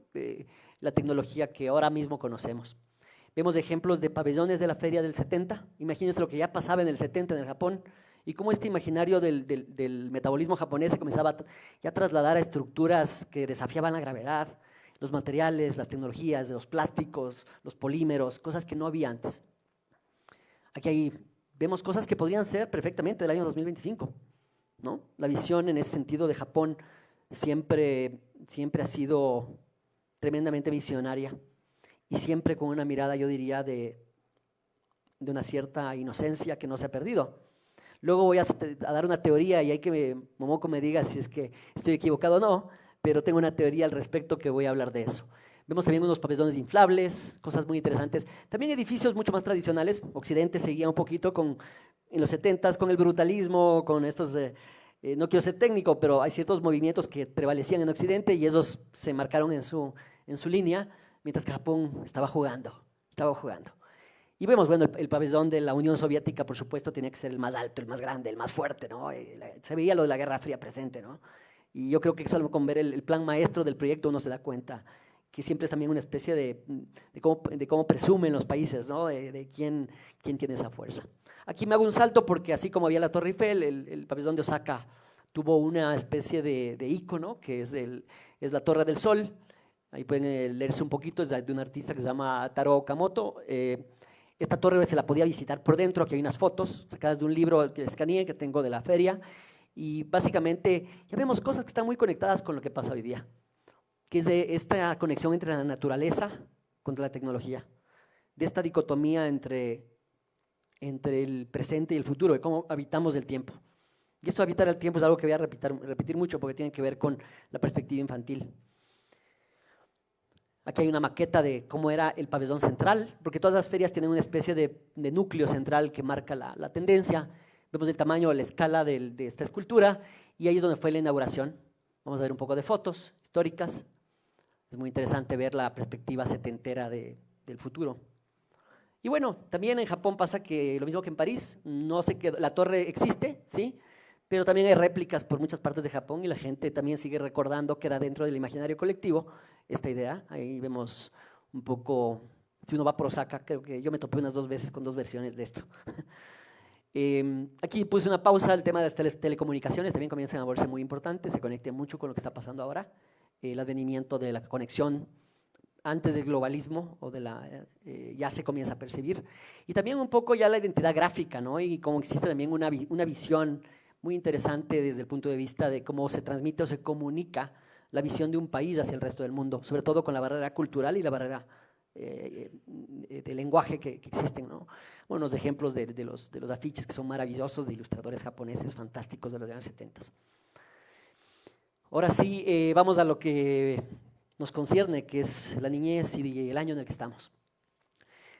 la tecnología que ahora mismo conocemos. Vemos ejemplos de pabellones de la feria del 70. Imagínense lo que ya pasaba en el 70 en el Japón y cómo este imaginario del metabolismo japonés se comenzaba ya a trasladar a estructuras que desafiaban la gravedad, los materiales, las tecnologías, los plásticos, los polímeros, cosas que no había antes. Aquí vemos cosas que podrían ser perfectamente del año 2025, ¿no? La visión en ese sentido de Japón siempre ha sido tremendamente visionaria y siempre con una mirada, yo diría, de una cierta inocencia que no se ha perdido. Luego voy a dar una teoría y hay que Momoko me diga si es que estoy equivocado o no, pero tengo una teoría al respecto que voy a hablar de eso. Vemos también unos pabellones inflables, cosas muy interesantes. También edificios mucho más tradicionales. Occidente seguía un poquito en los 70s con el brutalismo, con estos, no quiero ser técnico, pero hay ciertos movimientos que prevalecían en Occidente y esos se marcaron en su línea, mientras que Japón estaba jugando. Y vemos, bueno, el pabellón de la Unión Soviética, por supuesto, tenía que ser el más alto, el más grande, el más fuerte, ¿no? Se veía lo de la Guerra Fría presente, ¿no? Y yo creo que solo con ver el plan maestro del proyecto uno se da cuenta que siempre es también una especie de cómo presumen los países, ¿no? De quién tiene esa fuerza. Aquí me hago un salto porque así como había la Torre Eiffel, el pabellón de Osaka tuvo una especie de ícono que es la Torre del Sol. Ahí pueden leerse un poquito, es de un artista que se llama Taro Okamoto. Esta torre se la podía visitar por dentro, aquí hay unas fotos sacadas de un libro que escaneé que tengo de la feria. Y básicamente ya vemos cosas que están muy conectadas con lo que pasa hoy día, que es de esta conexión entre la naturaleza contra la tecnología, de esta dicotomía entre el presente y el futuro, de cómo habitamos el tiempo. Y esto de habitar el tiempo es algo que voy a repetir mucho porque tiene que ver con la perspectiva infantil. Aquí hay una maqueta de cómo era el pabellón central, porque todas las ferias tienen una especie de núcleo central que marca la tendencia. Vemos el tamaño, la escala de esta escultura y ahí es donde fue la inauguración. Vamos a ver un poco de fotos históricas. Es muy interesante ver la perspectiva setentera del futuro. Y bueno, también en Japón pasa que lo mismo que en París, no sé qué, la torre existe, ¿sí? Pero también hay réplicas por muchas partes de Japón y la gente también sigue recordando que era dentro del imaginario colectivo esta idea. Ahí vemos un poco, si uno va por Osaka, creo que yo me topé unas 2 veces con 2 versiones de esto. Aquí puse una pausa, el tema de las telecomunicaciones también comienzan a volverse muy importantes, se conecta mucho con lo que está pasando ahora, el advenimiento de la conexión antes del globalismo o ya se comienza a percibir, y también un poco ya la identidad gráfica, ¿no? Y como existe también una visión muy interesante desde el punto de vista de cómo se transmite o se comunica la visión de un país hacia el resto del mundo, sobre todo con la barrera cultural y la barrera de lenguaje que existen, ¿no? Bueno, unos ejemplos de los afiches que son maravillosos de ilustradores japoneses fantásticos de los años 70. Ahora sí, vamos a lo que nos concierne, que es la niñez y el año en el que estamos.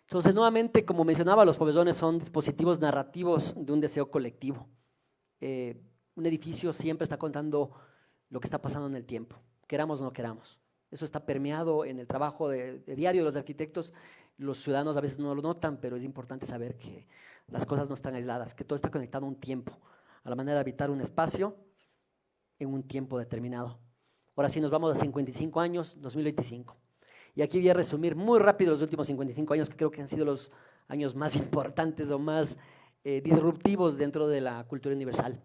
Entonces, nuevamente, como mencionaba, los pabellones son dispositivos narrativos de un deseo colectivo. Un edificio siempre está contando lo que está pasando en el tiempo, queramos o no queramos. Eso está permeado en el trabajo de diario de los arquitectos. Los ciudadanos a veces no lo notan, pero es importante saber que las cosas no están aisladas, que todo está conectado a un tiempo, a la manera de habitar un espacio en un tiempo determinado. Ahora sí nos vamos a 55 años, 2025. Y aquí voy a resumir muy rápido los últimos 55 años, que creo que han sido los años más importantes o más disruptivos dentro de la cultura universal.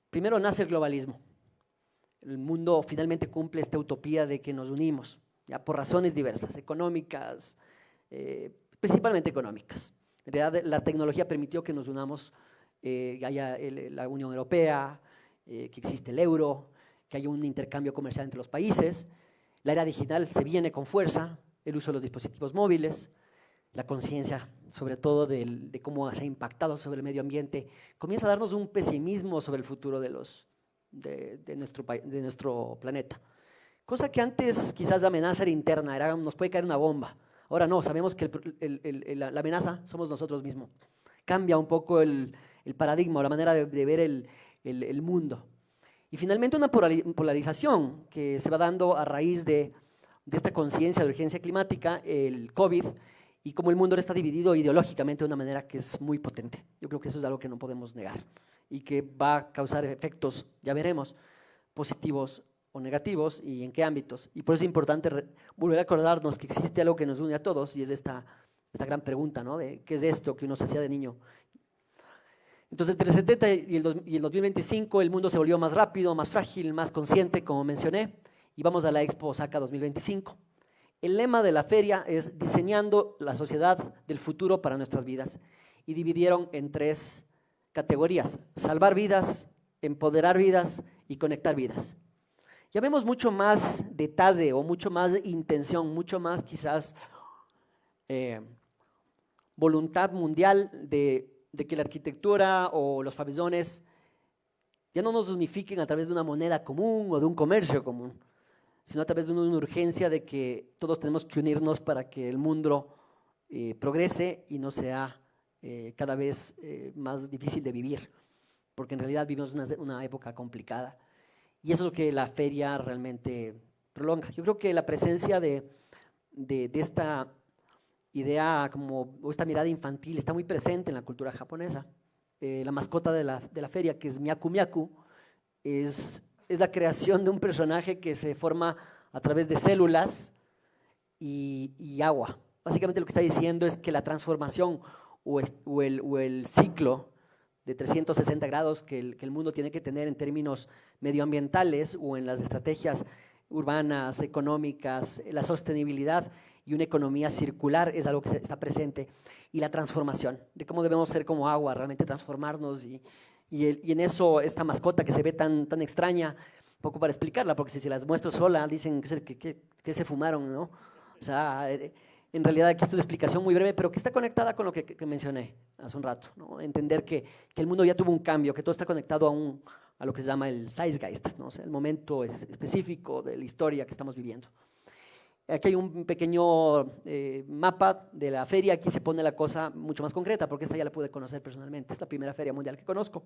Primero nace el globalismo. El mundo finalmente cumple esta utopía de que nos unimos. ya por razones diversas, económicas, principalmente económicas. En realidad, la tecnología permitió que nos unamos, que haya la Unión Europea, que existe el euro, que haya un intercambio comercial entre los países. La era digital se viene con fuerza, el uso de los dispositivos móviles, la conciencia sobre todo de cómo se ha impactado sobre el medio ambiente, comienza a darnos un pesimismo sobre el futuro de nuestro planeta. Cosa que antes quizás la amenaza era interna, nos puede caer una bomba. Ahora no, sabemos que la amenaza somos nosotros mismos. Cambia un poco el paradigma o la manera de ver el mundo. Y finalmente una polarización que se va dando a raíz de esta conciencia de urgencia climática, el COVID, y cómo el mundo ahora está dividido ideológicamente de una manera que es muy potente. Yo creo que eso es algo que no podemos negar y que va a causar efectos, ya veremos, positivos o negativos y en qué ámbitos. Y por eso es importante volver a acordarnos que existe algo que nos une a todos y es esta gran pregunta, ¿no? De qué es esto que uno se hacía de niño. Entonces, entre el 70 y el 2025 el mundo se volvió más rápido, más frágil, más consciente, como mencioné, y vamos a la Expo Osaka 2025. El lema de la feria es diseñando la sociedad del futuro para nuestras vidas y dividieron en 3 categorías: salvar vidas, empoderar vidas y conectar vidas. Ya vemos mucho más detalle o mucho más intención, mucho más quizás voluntad mundial de que la arquitectura o los pabellones ya no nos unifiquen a través de una moneda común o de un comercio común, sino a través de una urgencia de que todos tenemos que unirnos para que el mundo progrese y no sea cada vez más difícil de vivir, porque en realidad vivimos una época complicada. Y eso es lo que la feria realmente prolonga. Yo creo que la presencia de esta idea o esta mirada infantil está muy presente en la cultura japonesa. La mascota de la feria, que es Myaku Myaku, es la creación de un personaje que se forma a través de células y agua. Básicamente lo que está diciendo es que la transformación o el ciclo de 360 grados que el mundo tiene que tener en términos medioambientales o en las estrategias urbanas, económicas, la sostenibilidad y una economía circular es algo que está presente. Y la transformación, de cómo debemos ser como agua, realmente transformarnos y en eso esta mascota que se ve tan extraña, un poco para explicarla, porque si se las muestro sola dicen que se fumaron, ¿no? O sea, en realidad aquí es una explicación muy breve, pero que está conectada con lo que mencioné hace un rato, ¿no? Entender que el mundo ya tuvo un cambio, que todo está conectado a lo que se llama el Zeitgeist, ¿no? O sea, el momento específico de la historia que estamos viviendo. Aquí hay un pequeño mapa de la feria, aquí se pone la cosa mucho más concreta, porque esta ya la pude conocer personalmente, es la primera feria mundial que conozco.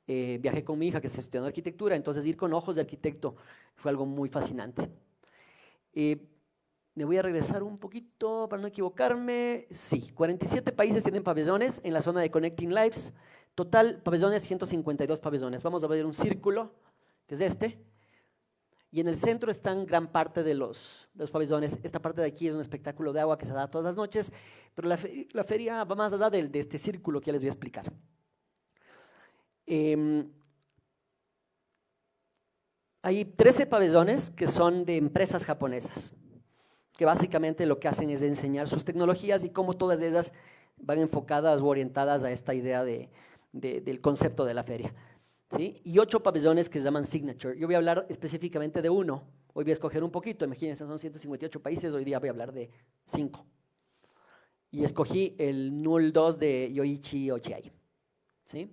Viajé con mi hija que está estudiando arquitectura, entonces ir con ojos de arquitecto fue algo muy fascinante. Me voy a regresar un poquito para no equivocarme. Sí, 47 países tienen pabellones en la zona de Connecting Lives. Total, pabellones, 152 pabellones. Vamos a ver un círculo, que es este. Y en el centro están gran parte de los pabellones. Esta parte de aquí es un espectáculo de agua que se da todas las noches, pero la feria va más allá de este círculo que ya les voy a explicar. Hay 13 pabellones que son de empresas japonesas, que básicamente lo que hacen es enseñar sus tecnologías y cómo todas ellas van enfocadas o orientadas a esta idea del concepto de la feria. ¿Sí? Y 8 pabellones que se llaman Signature. Yo voy a hablar específicamente de uno. Hoy voy a escoger un poquito, imagínense, son 158 países, hoy día voy a hablar de 5. Y escogí el Null 2 de Yoichi Ochiai. ¿Sí?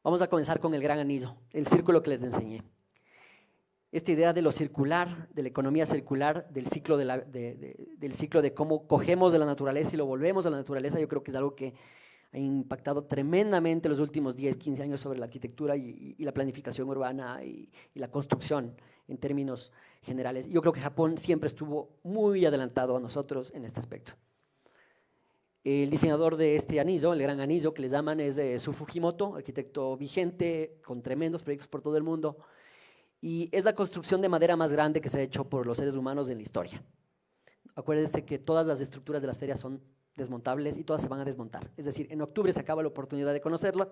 Vamos a comenzar con el gran anillo, el círculo que les enseñé. Esta idea de lo circular, de la economía circular, del ciclo de cómo cogemos de la naturaleza y lo volvemos a la naturaleza, yo creo que es algo que ha impactado tremendamente los últimos 10, 15 años sobre la arquitectura y la planificación urbana y la construcción en términos generales. Yo creo que Japón siempre estuvo muy adelantado a nosotros en este aspecto. El diseñador de este anillo, el gran anillo que le llaman, es Su Fujimoto, arquitecto vigente, con tremendos proyectos por todo el mundo, y es la construcción de madera más grande que se ha hecho por los seres humanos en la historia. Acuérdense que todas las estructuras de las ferias son desmontables y todas se van a desmontar. Es decir, en octubre se acaba la oportunidad de conocerla,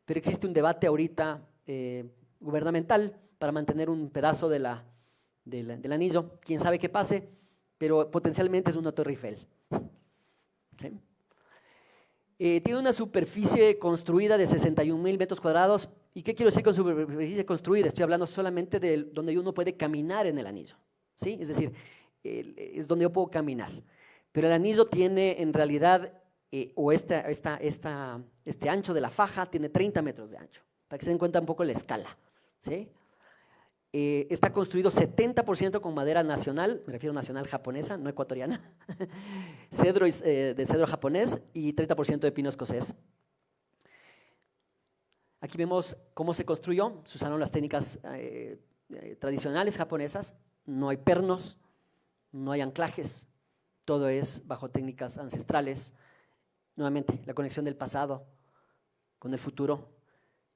pero existe un debate ahorita gubernamental para mantener un pedazo de del anillo. Quién sabe qué pase, pero potencialmente es una Torre Eiffel. ¿Sí? Tiene una superficie construida de 61,000 metros cuadrados. ¿Y qué quiero decir con superficie construida? Estoy hablando solamente de donde uno puede caminar en el anillo. ¿Sí? Es decir, es donde yo puedo caminar. Pero el anillo tiene en realidad, este ancho de la faja tiene 30 metros de ancho, para que se den cuenta un poco la escala. ¿Sí? Está construido 70% con madera nacional, me refiero a nacional japonesa, no ecuatoriana, de cedro japonés y 30% de pino escocés. Aquí vemos cómo se construyó, se usaron las técnicas tradicionales japonesas, no hay pernos, no hay anclajes, todo es bajo técnicas ancestrales. Nuevamente, la conexión del pasado con el futuro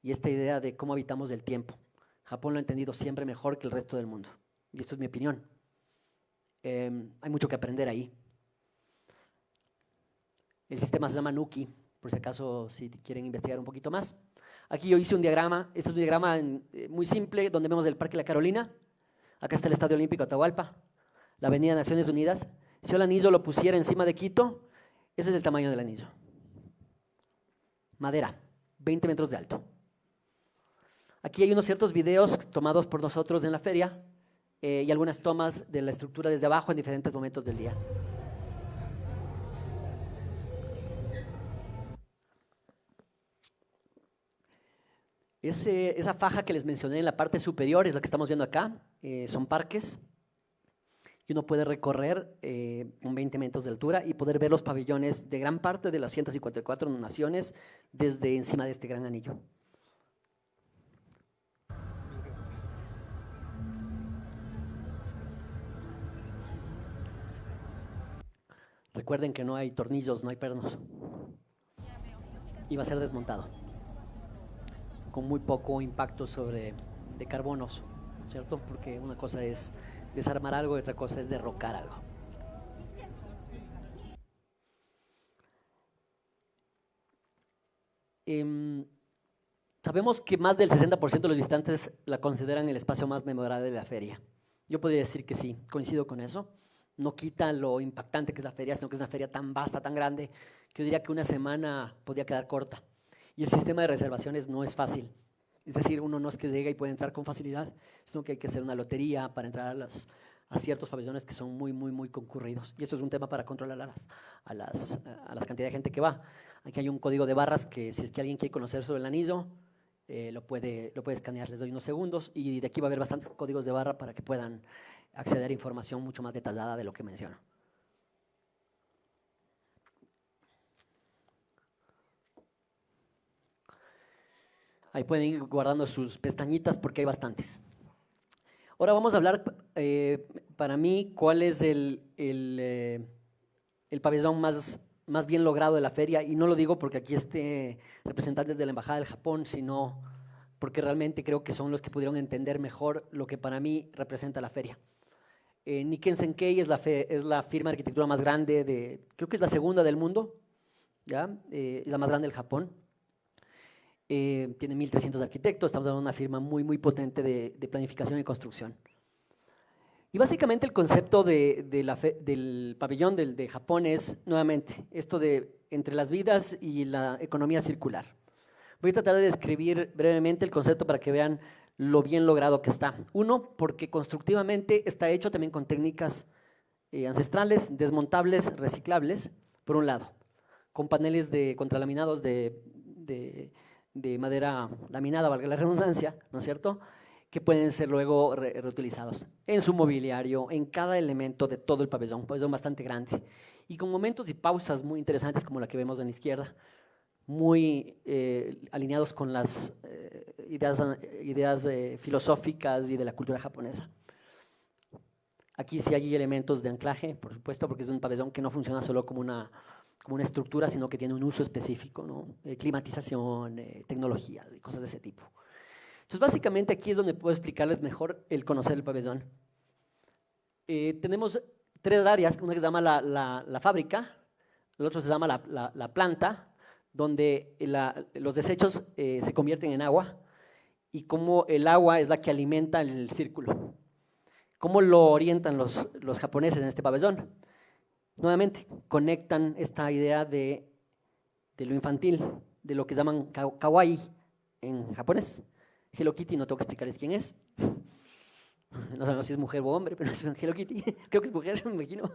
y esta idea de cómo habitamos el tiempo. Japón lo ha entendido siempre mejor que el resto del mundo. Y esto es mi opinión. Hay mucho que aprender ahí. El sistema se llama Nuki, por si acaso si quieren investigar un poquito más. Aquí yo hice un diagrama. Este es un diagrama muy simple donde vemos el Parque La Carolina. Acá está el Estadio Olímpico Atahualpa, la Avenida Naciones Unidas. Si yo el anillo lo pusiera encima de Quito, ese es el tamaño del anillo. Madera, 20 metros de alto. Aquí hay unos ciertos videos tomados por nosotros en la feria y algunas tomas de la estructura desde abajo en diferentes momentos del día. Esa faja que les mencioné en la parte superior es la que estamos viendo acá, son parques y uno puede recorrer con 20 metros de altura y poder ver los pabellones de gran parte de las 154 naciones desde encima de este gran anillo. Recuerden que no hay tornillos, no hay pernos. Y va a ser desmontado con muy poco impacto de carbonos, ¿cierto? Porque una cosa es desarmar algo y otra cosa es derrocar algo. Sabemos que más del 60% de los visitantes la consideran el espacio más memorable de la feria. Yo podría decir que sí, coincido con eso. No quita lo impactante que es la feria, sino que es una feria tan vasta, tan grande, que yo diría que una semana podría quedar corta. Y el sistema de reservaciones no es fácil. Es decir, uno no es que llega y puede entrar con facilidad, sino que hay que hacer una lotería para entrar a ciertos pabellones que son muy, muy, muy concurridos. Y eso es un tema para controlar a las cantidad de gente que va. Aquí hay un código de barras que si es que alguien quiere conocer sobre el anillo, lo puede escanear. Les doy unos segundos y de aquí va a haber bastantes códigos de barra para que puedan acceder a información mucho más detallada de lo que menciono. Ahí pueden ir guardando sus pestañitas porque hay bastantes. Ahora vamos a hablar, para mí, cuál es el pabellón más bien logrado de la feria. Y no lo digo porque aquí esté representantes de la Embajada del Japón, sino porque realmente creo que son los que pudieron entender mejor lo que para mí representa la feria. Nikken Senkei es la firma de arquitectura más grande, creo que es la segunda del mundo, ¿ya? Es la más grande del Japón. Tiene 1.300 arquitectos, estamos hablando de una firma muy, muy potente de planificación y construcción. Y básicamente el concepto del pabellón de Japón es, nuevamente, esto de entre las vidas y la economía circular. Voy a tratar de describir brevemente el concepto para que vean lo bien logrado que está. Uno, porque constructivamente está hecho también con técnicas ancestrales, desmontables, reciclables, por un lado, con paneles contralaminados de madera laminada, valga la redundancia, ¿no es cierto?, que pueden ser luego reutilizados en su mobiliario, en cada elemento de todo el pabellón, un pabellón bastante grande, y con momentos y pausas muy interesantes como la que vemos en la izquierda, muy alineados con las ideas filosóficas y de la cultura japonesa. Aquí sí hay elementos de anclaje, por supuesto, porque es un pabellón que no funciona solo como una estructura, sino que tiene un uso específico, ¿no? Climatización, tecnologías y cosas de ese tipo. Entonces, básicamente aquí es donde puedo explicarles mejor el conocer el pabellón. Tenemos tres áreas, una que se llama la fábrica, el otro se llama la planta, donde los desechos se convierten en agua y cómo el agua es la que alimenta el círculo. ¿Cómo lo orientan los japoneses en este pabellón? Nuevamente, conectan esta idea de lo infantil, de lo que llaman kawaii en japonés. Hello Kitty, no tengo que explicarles quién es. No sabemos si es mujer o hombre, pero es Hello Kitty. Creo que es mujer, me imagino.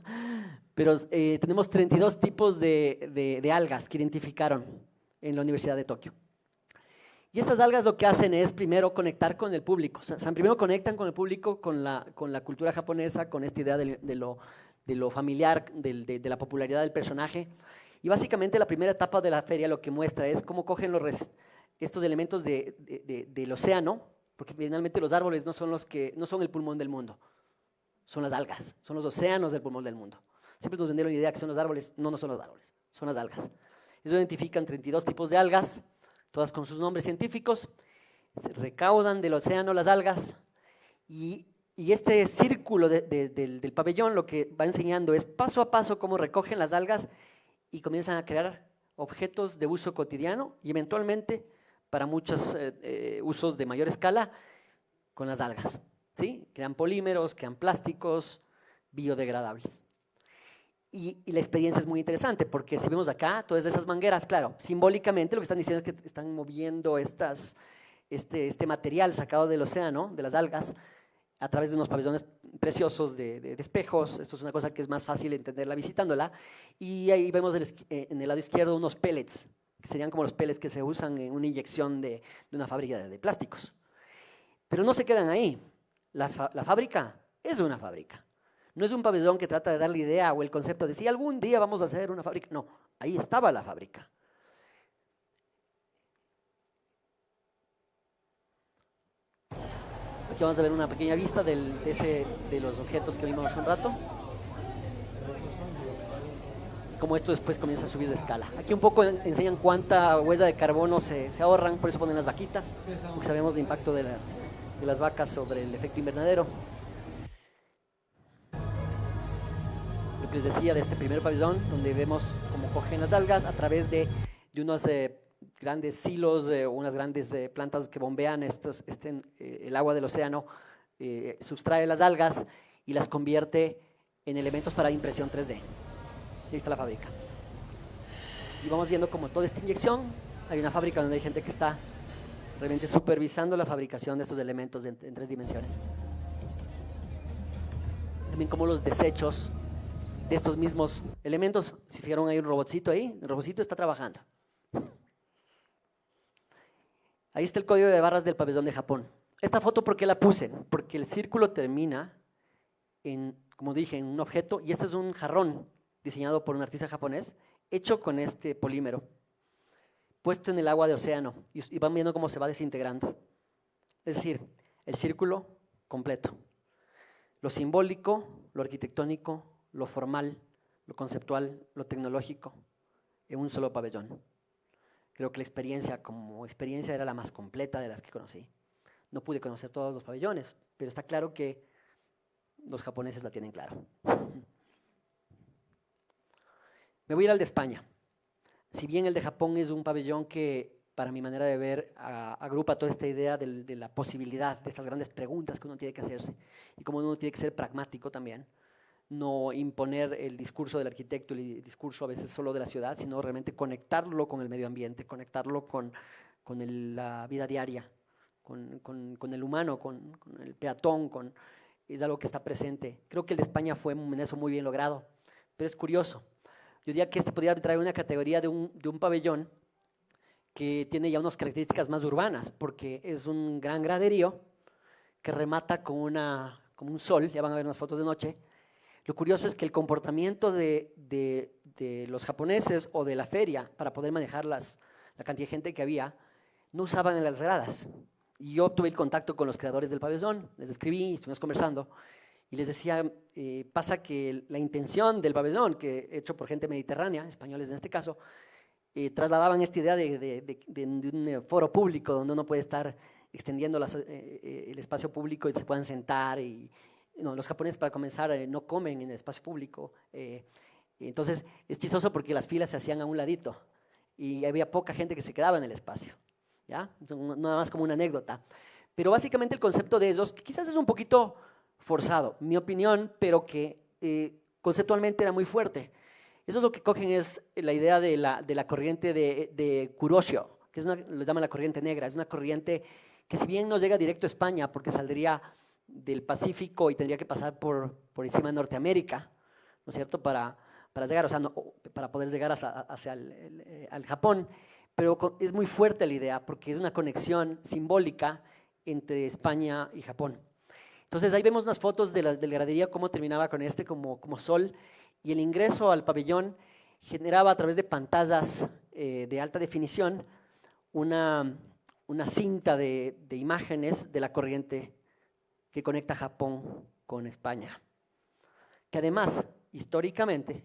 Pero tenemos 32 tipos de algas que identificaron en la Universidad de Tokio. Y estas algas lo que hacen es primero conectar con el público. O sea, primero conectan con el público, con la cultura japonesa, con esta idea de lo familiar, de la popularidad del personaje. Y básicamente la primera etapa de la feria lo que muestra es cómo cogen estos elementos del océano, porque finalmente los árboles no son el pulmón del mundo, son las algas, son los océanos del pulmón del mundo. Siempre nos vendieron la idea que son los árboles, no son los árboles, son las algas. Ellos identifican 32 tipos de algas, todas con sus nombres científicos, se recaudan del océano las algas y este círculo del pabellón lo que va enseñando es paso a paso cómo recogen las algas y comienzan a crear objetos de uso cotidiano y eventualmente para muchos usos de mayor escala con las algas. ¿Sí? Crean polímeros, crean plásticos biodegradables. Y la experiencia es muy interesante porque si vemos acá todas esas mangueras, claro, simbólicamente lo que están diciendo es que están moviendo este material sacado del océano, de las algas, a través de unos pabellones preciosos de espejos. Esto es una cosa que es más fácil entenderla visitándola. Y ahí vemos en el lado izquierdo unos pellets, que serían como los pellets que se usan en una inyección de una fábrica de plásticos. Pero no se quedan ahí. La fábrica es una fábrica. No es un pabellón que trata de dar la idea o el concepto de si algún día vamos a hacer una fábrica. No, ahí estaba la fábrica. Aquí vamos a ver una pequeña vista de los objetos que vimos hace un rato. Como esto después comienza a subir de escala. Aquí un poco enseñan cuánta huella de carbono se ahorran, por eso ponen las vaquitas, porque sabemos del impacto de las vacas sobre el efecto invernadero. Lo que les decía de este primer pabellón, donde vemos cómo cogen las algas a través de unos grandes silos, unas grandes plantas que bombean el agua del océano, sustrae las algas y las convierte en elementos para impresión 3D. Ahí está la fábrica. Y vamos viendo como toda esta inyección, hay una fábrica donde hay gente que está realmente supervisando la fabricación de estos elementos en 3 dimensiones. También como los desechos de estos mismos elementos, si vieron hay un robotcito ahí, el robotcito está trabajando. Ahí está el código de barras del pabellón de Japón. Esta foto, ¿por qué la puse? Porque el círculo termina como dije, en un objeto, y este es un jarrón diseñado por un artista japonés, hecho con este polímero, puesto en el agua de océano, y van viendo cómo se va desintegrando. Es decir, el círculo completo. Lo simbólico, lo arquitectónico, lo formal, lo conceptual, lo tecnológico, en un solo pabellón. Creo que la experiencia como experiencia era la más completa de las que conocí. No pude conocer todos los pabellones, pero está claro que los japoneses la tienen claro. Me voy a ir al de España. Si bien el de Japón es un pabellón que, para mi manera de ver, agrupa toda esta idea de la posibilidad, de estas grandes preguntas que uno tiene que hacerse, y como uno tiene que ser pragmático también, no imponer el discurso del arquitecto, el discurso a veces solo de la ciudad, sino realmente conectarlo con el medio ambiente, conectarlo con la vida diaria, con el humano, con el peatón, es algo que está presente. Creo que el de España fue en eso muy bien logrado, pero es curioso. Yo diría que este podría traer una categoría de un pabellón que tiene ya unas características más urbanas, porque es un gran graderío que remata como un sol, ya van a ver unas fotos de noche. Lo curioso es que el comportamiento de los japoneses o de la feria para poder manejar la cantidad de gente que había, no usaban las gradas. Y yo tuve el contacto con los creadores del pabellón, les escribí, estuvimos conversando, y les decía, pasa que la intención del pabellón, que hecho por gente mediterránea, españoles en este caso, trasladaban esta idea de un foro público donde uno puede estar extendiendo el espacio público y se puedan sentar. No, los japoneses, para comenzar, no comen en el espacio público. Entonces, es chistoso porque las filas se hacían a un ladito y había poca gente que se quedaba en el espacio. ¿Ya? Nada más como una anécdota. Pero básicamente el concepto de ellos, que quizás es un poquito forzado, mi opinión, pero que conceptualmente era muy fuerte. Eso es lo que cogen, es la idea de la corriente de Kuroshio, que lo llaman la corriente negra. Es una corriente que, si bien no llega directo a España, porque saldría del Pacífico y tendría que pasar por encima de Norteamérica, ¿no es cierto?, para llegar, o sea, para poder llegar hacia al Japón, pero es muy fuerte la idea, porque es una conexión simbólica entre España y Japón. Entonces ahí vemos unas fotos de la gradería, cómo terminaba con como sol, y el ingreso al pabellón generaba a través de pantallas de alta definición una cinta de imágenes de la corriente que conecta Japón con España, que además, históricamente,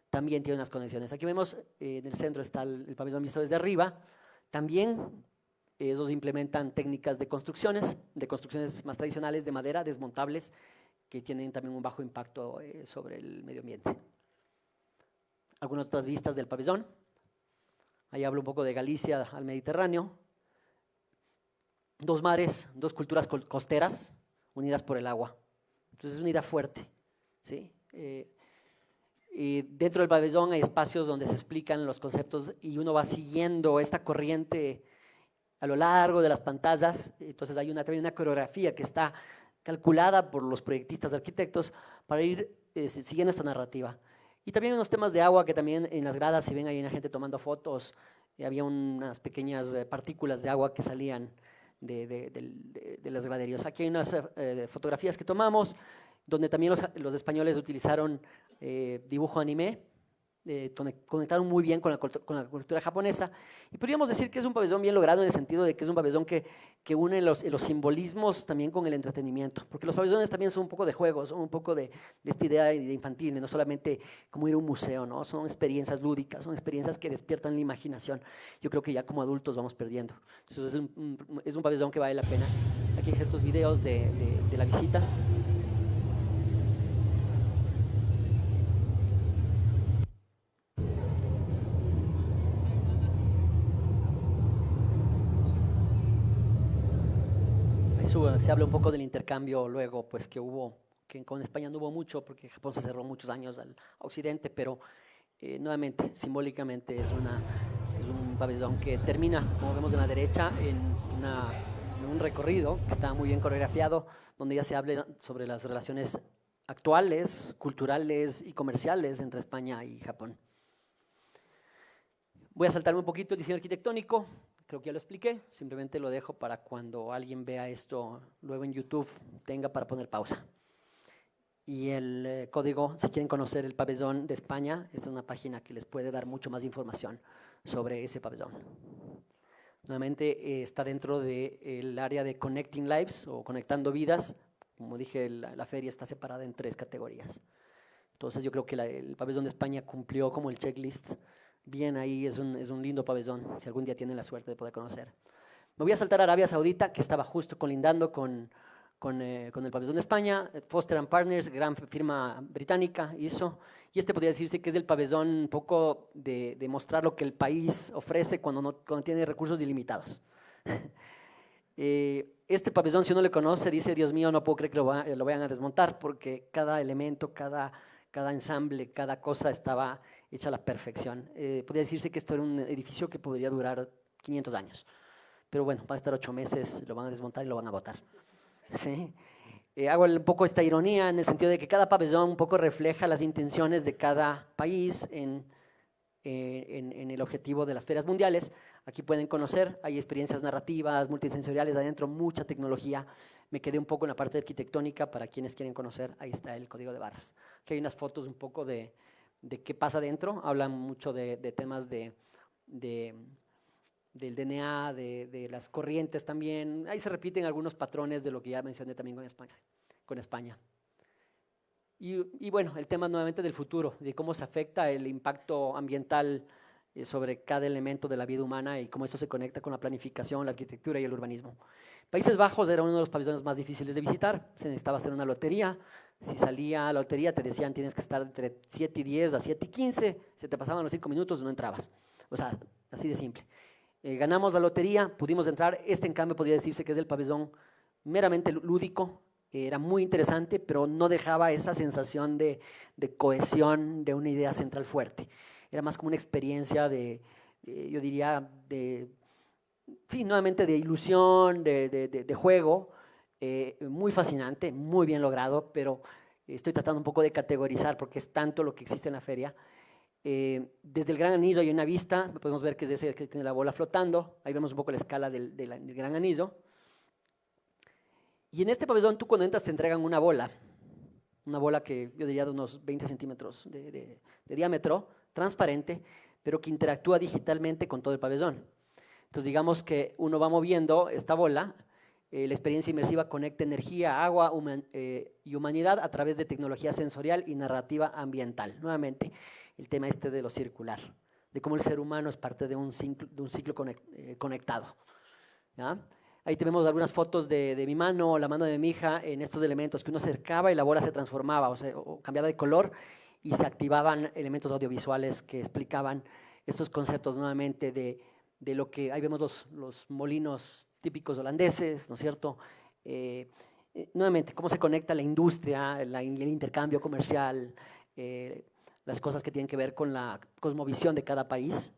también tiene unas conexiones. Aquí vemos, en el centro está el pabellón visto desde arriba. También ellos implementan técnicas de construcciones más tradicionales de madera, desmontables, que tienen también un bajo impacto sobre el medio ambiente. Algunas otras vistas del pabellón. Ahí hablo un poco de Galicia al Mediterráneo. Dos mares, dos culturas costeras unidas por el agua. Entonces es una idea fuerte, ¿sí? Y dentro del pabellón hay espacios donde se explican los conceptos y uno va siguiendo esta corriente a lo largo de las pantallas. Entonces hay también una coreografía que está calculada por los proyectistas arquitectos para ir siguiendo esta narrativa. Y también unos temas de agua que también en las gradas, si ven ahí una gente tomando fotos, había unas pequeñas partículas de agua que salían de los graderíos. Aquí hay unas fotografías que tomamos, donde también los españoles utilizaron dibujo anime, conectaron muy bien con la cultura japonesa, y podríamos decir que es un pabellón bien logrado en el sentido de que es un pabellón que une los simbolismos también con el entretenimiento, porque los pabellones también son un poco de juegos, son un poco de esta idea de infantil, no solamente como ir a un museo, ¿no? Son experiencias lúdicas, son experiencias que despiertan la imaginación. Yo creo que ya como adultos vamos perdiendo. Entonces es un pabellón que vale la pena. Aquí hay ciertos videos de la visita. Se habla un poco del intercambio luego, pues que hubo, que con España no hubo mucho, porque Japón se cerró muchos años al occidente, pero nuevamente, simbólicamente es un pabellón que termina, como vemos en la derecha, en un recorrido que está muy bien coreografiado, donde ya se habla sobre las relaciones actuales, culturales y comerciales entre España y Japón. Voy a saltarme un poquito el diseño arquitectónico. Creo que ya lo expliqué, simplemente lo dejo para cuando alguien vea esto luego en YouTube, tenga para poner pausa. Y el código, si quieren conocer el pabellón de España, es una página que les puede dar mucho más información sobre ese pabellón. Nuevamente está dentro del área de Connecting Lives o Conectando Vidas. Como dije, la feria está separada en 3 categorías. Entonces yo creo que el pabellón de España cumplió como el checklist. Bien, ahí es un lindo pabellón, si algún día tienen la suerte de poder conocer. Me voy a saltar a Arabia Saudita, que estaba justo colindando con el pabellón de España. Foster & Partners, gran firma británica, hizo. Y podría decirse que es el pabellón un poco de mostrar lo que el país ofrece cuando tiene recursos ilimitados. Este pabellón, si uno le conoce, dice, Dios mío, no puedo creer que lo vayan a desmontar, porque cada elemento, cada ensamble, cada cosa estaba hecha a la perfección. Podría decirse que esto era un edificio que podría durar 500 años. Pero bueno, va a estar 8 meses, lo van a desmontar y lo van a botar. ¿Sí? Hago un poco esta ironía en el sentido de que cada pabellón un poco refleja las intenciones de cada país en el objetivo de las ferias mundiales. Aquí pueden conocer, hay experiencias narrativas, multisensoriales adentro, mucha tecnología. Me quedé un poco en la parte arquitectónica para quienes quieren conocer, ahí está el código de barras. Aquí hay unas fotos un poco de qué pasa dentro, hablan mucho de temas del DNA, de las corrientes también. Ahí se repiten algunos patrones de lo que ya mencioné también con España. Y bueno, el tema nuevamente del futuro, de cómo se afecta el impacto ambiental sobre cada elemento de la vida humana y cómo esto se conecta con la planificación, la arquitectura y el urbanismo. Países Bajos era uno de los pabellones más difíciles de visitar, se necesitaba hacer una lotería. Si salía a la lotería te decían tienes que estar entre 7 y 10 a 7 y 15, se te pasaban los 5 minutos no entrabas. O sea, así de simple. Ganamos la lotería, pudimos entrar. En cambio podría decirse que es el pabellón meramente lúdico, Era muy interesante, pero no dejaba esa sensación de cohesión, de una idea central fuerte. Era más como una experiencia yo diría, sí, nuevamente de ilusión, de juego, muy fascinante, muy bien logrado, pero estoy tratando un poco de categorizar porque es tanto lo que existe en la feria. Desde el Gran Anillo hay una vista, podemos ver que es ese que tiene la bola flotando, ahí vemos un poco la escala del Gran Anillo. Y en este pabellón tú cuando entras te entregan una bola que yo diría de unos 20 centímetros de diámetro, transparente, pero que interactúa digitalmente con todo el pabellón. Entonces digamos que uno va moviendo esta bola, la experiencia inmersiva conecta energía, agua y humanidad a través de tecnología sensorial y narrativa ambiental. Nuevamente, el tema de lo circular, de cómo el ser humano es parte de un ciclo conectado. ¿Ya? Ahí tenemos algunas fotos de mi mano, la mano de mi hija, en estos elementos que uno acercaba y la bola se transformaba o cambiaba de color y se activaban elementos audiovisuales que explicaban estos conceptos nuevamente de lo que, ahí vemos los molinos típicos holandeses, ¿no es cierto? Nuevamente, cómo se conecta la industria, el intercambio comercial, las cosas que tienen que ver con la cosmovisión de cada país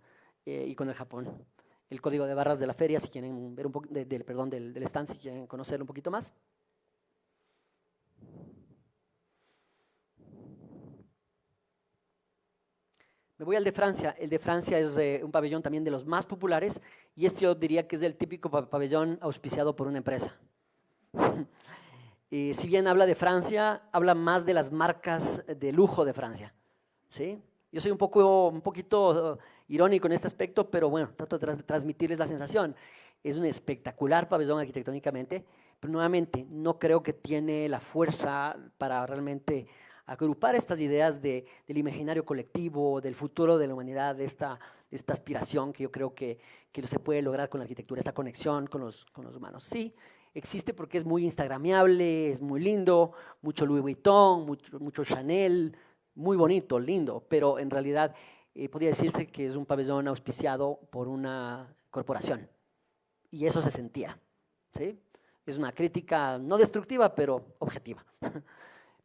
y con el Japón. El código de barras de la feria, si quieren ver un poco, del stand, si quieren conocerlo un poquito más. Me voy al de Francia. El de Francia es un pabellón también de los más populares y yo diría que es el típico pabellón auspiciado por una empresa. Si bien habla de Francia, habla más de las marcas de lujo de Francia, ¿sí? Yo soy un poquito irónico en este aspecto, pero bueno, trato de transmitirles la sensación. Es un espectacular pabellón arquitectónicamente, pero nuevamente no creo que tiene la fuerza para realmente agrupar estas ideas del imaginario colectivo, del futuro de la humanidad, de esta aspiración que yo creo que se puede lograr con la arquitectura, esta conexión con los humanos. Sí, existe porque es muy instagramiable, es muy lindo, mucho Louis Vuitton, mucho Chanel, muy bonito, lindo, pero en realidad podría decirse que es un pabellón auspiciado por una corporación. Y eso se sentía, ¿sí? Es una crítica no destructiva, pero objetiva.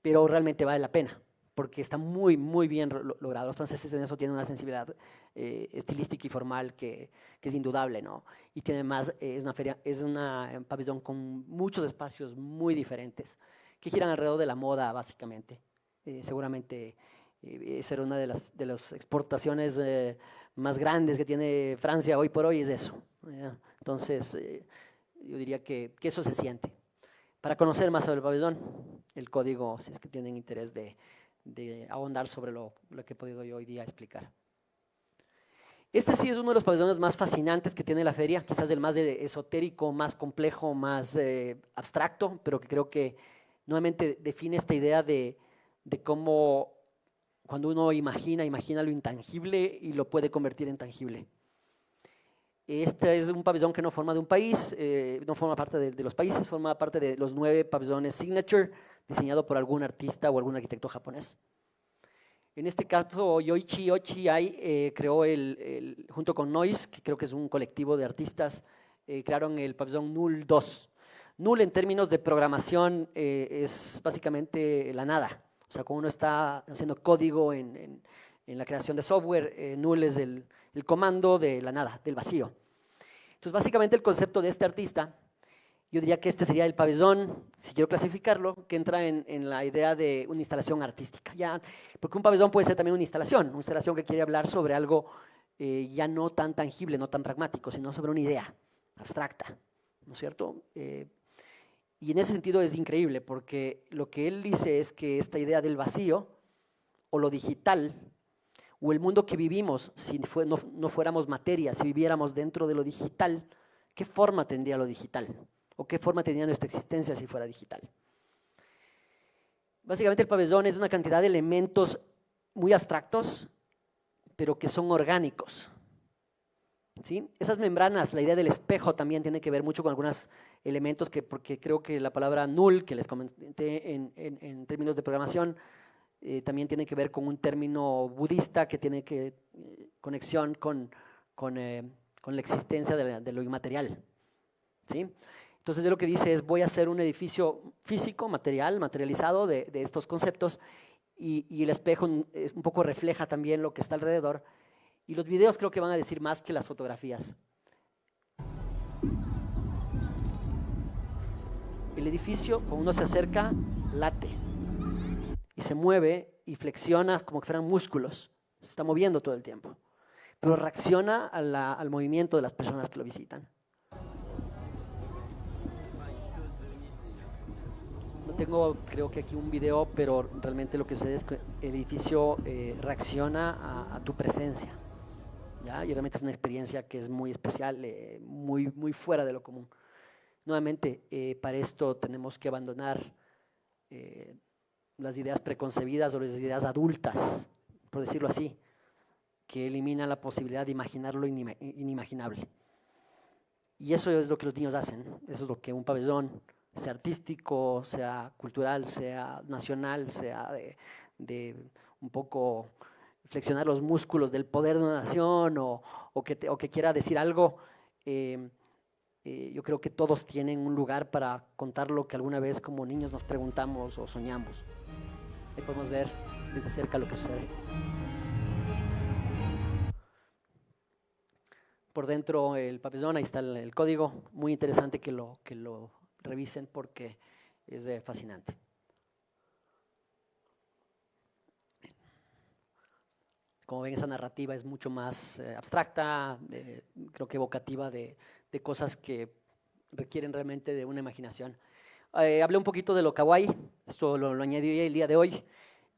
Pero realmente vale la pena, porque está muy, muy bien logrado. Los franceses en eso tienen una sensibilidad estilística y formal que es indudable, ¿no? Y tiene más, es un pabellón con muchos espacios muy diferentes, que giran alrededor de la moda, básicamente. Seguramente será una de las exportaciones más grandes que tiene Francia hoy por hoy, es eso. Entonces, yo diría que eso se siente. Para conocer más sobre el pabellón, el código, si es que tienen interés de ahondar sobre lo que he podido yo hoy día explicar. Este sí es uno de los pabellones más fascinantes que tiene la feria, quizás el más esotérico, más complejo, más abstracto, pero que creo que nuevamente define esta idea de cómo cuando uno imagina lo intangible y lo puede convertir en tangible. Este es un pabellón que no forma de un país, no forma parte de los países, forma parte de los 9 pabellones Signature, diseñado por algún artista o algún arquitecto japonés. En este caso, Yoichi Ai creó junto con Noise, que creo que es un colectivo de artistas, crearon el pabellón Null 2. Null en términos de programación es básicamente la nada. O sea, cuando uno está haciendo código en la creación de software, Null es el comando de la nada, del vacío. Entonces, básicamente el concepto de este artista, yo diría que este sería el pabellón, si quiero clasificarlo, que entra en la idea de una instalación artística. Ya, porque un pabellón puede ser también una instalación que quiere hablar sobre algo ya no tan tangible, no tan pragmático, sino sobre una idea abstracta, ¿no es cierto? Y en ese sentido es increíble, porque lo que él dice es que esta idea del vacío, o lo digital, o el mundo que vivimos, si no fuéramos materia, si viviéramos dentro de lo digital, ¿qué forma tendría lo digital? ¿O qué forma tendría nuestra existencia si fuera digital? Básicamente el pabellón es una cantidad de elementos muy abstractos, pero que son orgánicos. ¿Sí? Esas membranas, la idea del espejo también tiene que ver mucho con algunos elementos porque creo que la palabra null, que les comenté en términos de programación, también tiene que ver con un término budista que tiene conexión con la existencia de lo inmaterial. ¿Sí? Entonces, él lo que dice es, voy a hacer un edificio físico, materializado de estos conceptos, y el espejo un poco refleja también lo que está alrededor. Y los videos creo que van a decir más que las fotografías. El edificio, cuando uno se acerca, late y se mueve y flexiona como que fueran músculos. Se está moviendo todo el tiempo, pero reacciona al movimiento de las personas que lo visitan. No tengo, creo que aquí un video, pero realmente lo que sucede es que el edificio reacciona a tu presencia, ¿ya? Y realmente es una experiencia que es muy especial, muy fuera de lo común. Nuevamente, para esto tenemos que abandonar las ideas preconcebidas o las ideas adultas, por decirlo así, que eliminan la posibilidad de imaginar lo inimaginable. Y eso es lo que los niños hacen, eso es lo que un pabellón, sea artístico, sea cultural, sea nacional, sea de un poco flexionar los músculos del poder de una nación o que quiera decir algo. Yo creo que todos tienen un lugar para contar lo que alguna vez como niños nos preguntamos o soñamos. Ahí podemos ver desde cerca lo que sucede. Por dentro el pabellón, ahí está el código, muy interesante que lo revisen porque es fascinante. Como ven, esa narrativa es mucho más abstracta, creo que evocativa de cosas que requieren realmente de una imaginación. Hablé un poquito de lo kawaii, esto lo añadí el día de hoy.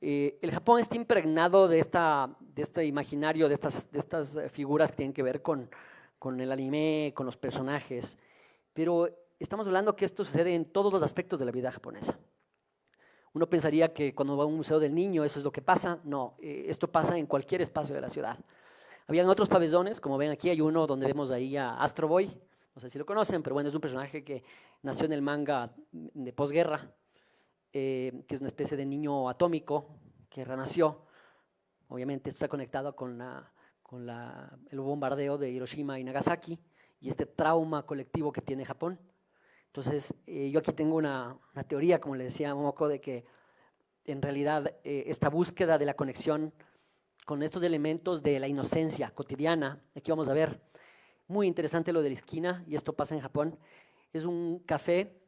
El Japón está impregnado de este imaginario, de estas figuras que tienen que ver con el anime, con los personajes, pero estamos hablando que esto sucede en todos los aspectos de la vida japonesa. Uno pensaría que cuando va a un museo del niño eso es lo que pasa. No, esto pasa en cualquier espacio de la ciudad. Habían otros pabellones, como ven aquí hay uno donde vemos ahí a Astro Boy, no sé si lo conocen, pero bueno, es un personaje que nació en el manga de posguerra, que es una especie de niño atómico que renació. Obviamente esto está conectado con el bombardeo de Hiroshima y Nagasaki y este trauma colectivo que tiene Japón. Entonces, yo aquí tengo una teoría, como le decía a Momoko, de que en realidad esta búsqueda de la conexión con estos elementos de la inocencia cotidiana, aquí vamos a ver, muy interesante lo de la esquina, y esto pasa en Japón, es un café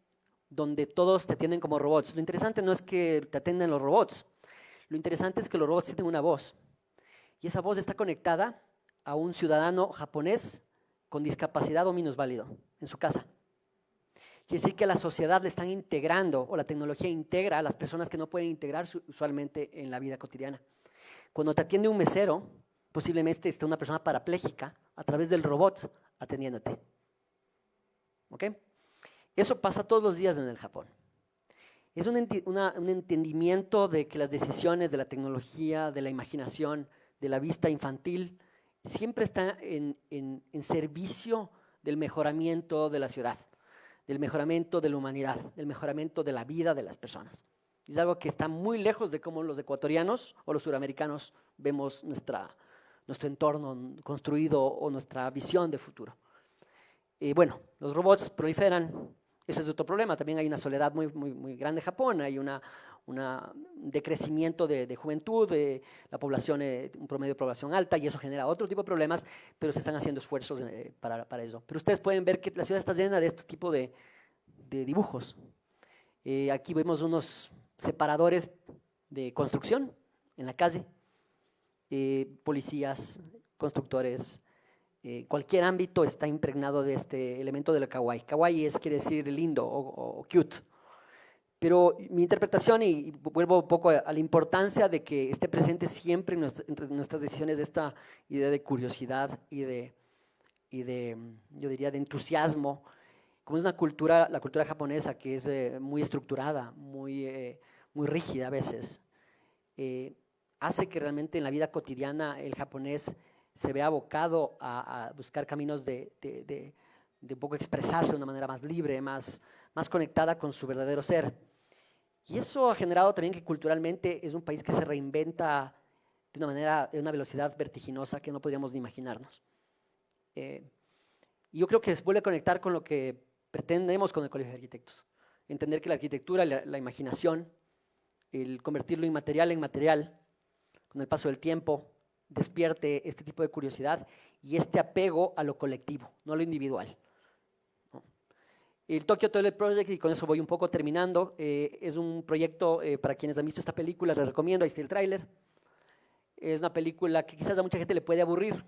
donde todos te atienden como robots. Lo interesante no es que te atiendan los robots, lo interesante es que los robots tienen una voz, y esa voz está conectada a un ciudadano japonés con discapacidad o minusválido en su casa. Quiere decir que a la sociedad le están integrando, o la tecnología integra a las personas que no pueden integrarse usualmente en la vida cotidiana. Cuando te atiende un mesero, posiblemente esté una persona parapléjica a través del robot atendiéndote. ¿Ok? Eso pasa todos los días en el Japón. Es un entendimiento de que las decisiones de la tecnología, de la imaginación, de la vista infantil, siempre están en servicio del mejoramiento de la ciudad, del mejoramiento de la humanidad, del mejoramiento de la vida de las personas. Es algo que está muy lejos de cómo los ecuatorianos o los suramericanos vemos nuestro entorno construido o nuestra visión de futuro. Bueno, los robots proliferan, ese es otro problema. También hay una soledad muy grande en Japón, hay un decrecimiento de juventud, de la población, un promedio de población alta, y eso genera otro tipo de problemas, pero se están haciendo esfuerzos para eso. Pero ustedes pueden ver que la ciudad está llena de este tipo de dibujos. Aquí vemos unos separadores de construcción en la calle, policías, constructores, cualquier ámbito está impregnado de este elemento de la kawaii. Kawaii quiere decir lindo o cute. Pero mi interpretación, y vuelvo un poco a la importancia de que esté presente siempre entre nuestras decisiones esta idea de curiosidad y de, yo diría, de entusiasmo, como es la cultura japonesa que es muy estructurada, muy rígida a veces, hace que realmente en la vida cotidiana el japonés se vea abocado a buscar caminos de un poco expresarse de una manera más libre, más conectada con su verdadero ser. Y eso ha generado también que culturalmente es un país que se reinventa de una velocidad vertiginosa que no podríamos ni imaginarnos. Y yo creo que vuelve a conectar con lo que pretendemos con el Colegio de Arquitectos. Entender que la arquitectura, la imaginación, el convertir lo inmaterial en material, con el paso del tiempo, despierte este tipo de curiosidad y este apego a lo colectivo, no a lo individual. El Tokyo Toilet Project, y con eso voy un poco terminando, es un proyecto, para quienes han visto esta película, les recomiendo, ahí está el tráiler. Es una película que quizás a mucha gente le puede aburrir,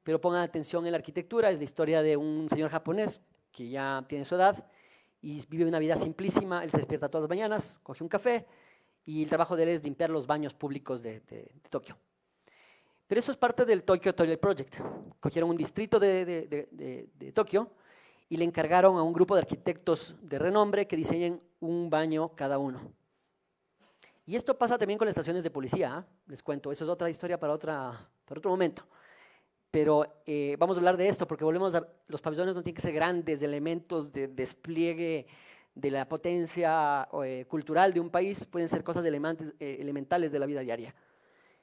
pero pongan atención en la arquitectura. Es la historia de un señor japonés que ya tiene su edad y vive una vida simplísima. Él se despierta todas las mañanas, coge un café y el trabajo de él es limpiar los baños públicos de Tokio. Pero eso es parte del Tokyo Toilet Project. Cogieron un distrito de Tokio y le encargaron a un grupo de arquitectos de renombre que diseñen un baño cada uno. Y esto pasa también con las estaciones de policía, ¿eh? Les cuento, eso es otra historia para otro momento. Pero vamos a hablar de esto porque los pabellones no tienen que ser grandes elementos de despliegue de la potencia cultural de un país, pueden ser cosas elementales de la vida diaria,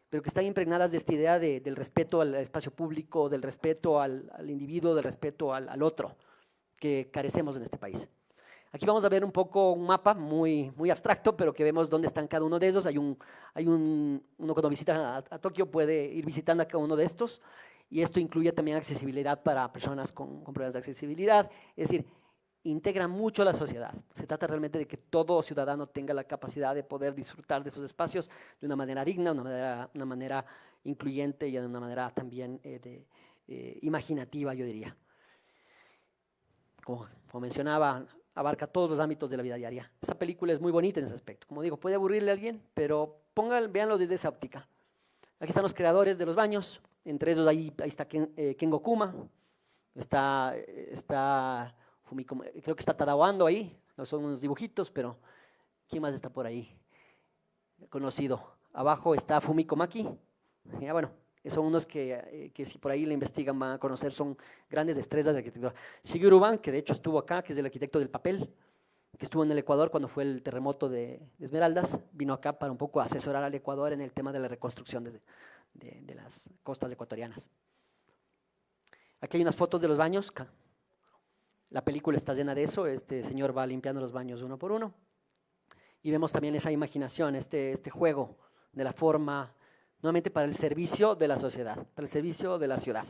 pero que están impregnadas de esta idea del respeto al espacio público, del respeto al individuo, del respeto al otro, que carecemos en este país. Aquí vamos a ver un poco un mapa muy abstracto, pero que vemos dónde están cada uno de esos. Uno cuando visita a Tokio puede ir visitando a cada uno de estos, y esto incluye también accesibilidad para personas con problemas de accesibilidad, es decir, integra mucho a la sociedad. Se trata realmente de que todo ciudadano tenga la capacidad de poder disfrutar de esos espacios de una manera digna, una manera incluyente y de una manera también imaginativa, yo diría. Como mencionaba, abarca todos los ámbitos de la vida diaria. Esa película es muy bonita en ese aspecto. Como digo, puede aburrirle a alguien, pero véanlo desde esa óptica. Aquí están los creadores de los baños, entre ellos ahí está Kengo Kuma, está Fumiko, creo que está Tadao Ando ahí, no son unos dibujitos, pero ¿quién más está por ahí? Conocido. Abajo está Fumiko Maki, ya bueno, son unos que si por ahí le investigan van a conocer, son grandes destrezas de arquitectura. Shigeru Ban, que de hecho estuvo acá, que es el arquitecto del papel, que estuvo en el Ecuador cuando fue el terremoto de Esmeraldas, vino acá para un poco asesorar al Ecuador en el tema de la reconstrucción de las costas ecuatorianas. Aquí hay unas fotos de los baños, la película está llena de eso, este señor va limpiando los baños uno por uno, y vemos también esa imaginación, este juego de la forma, nuevamente para el servicio de la sociedad, para el servicio de la ciudad.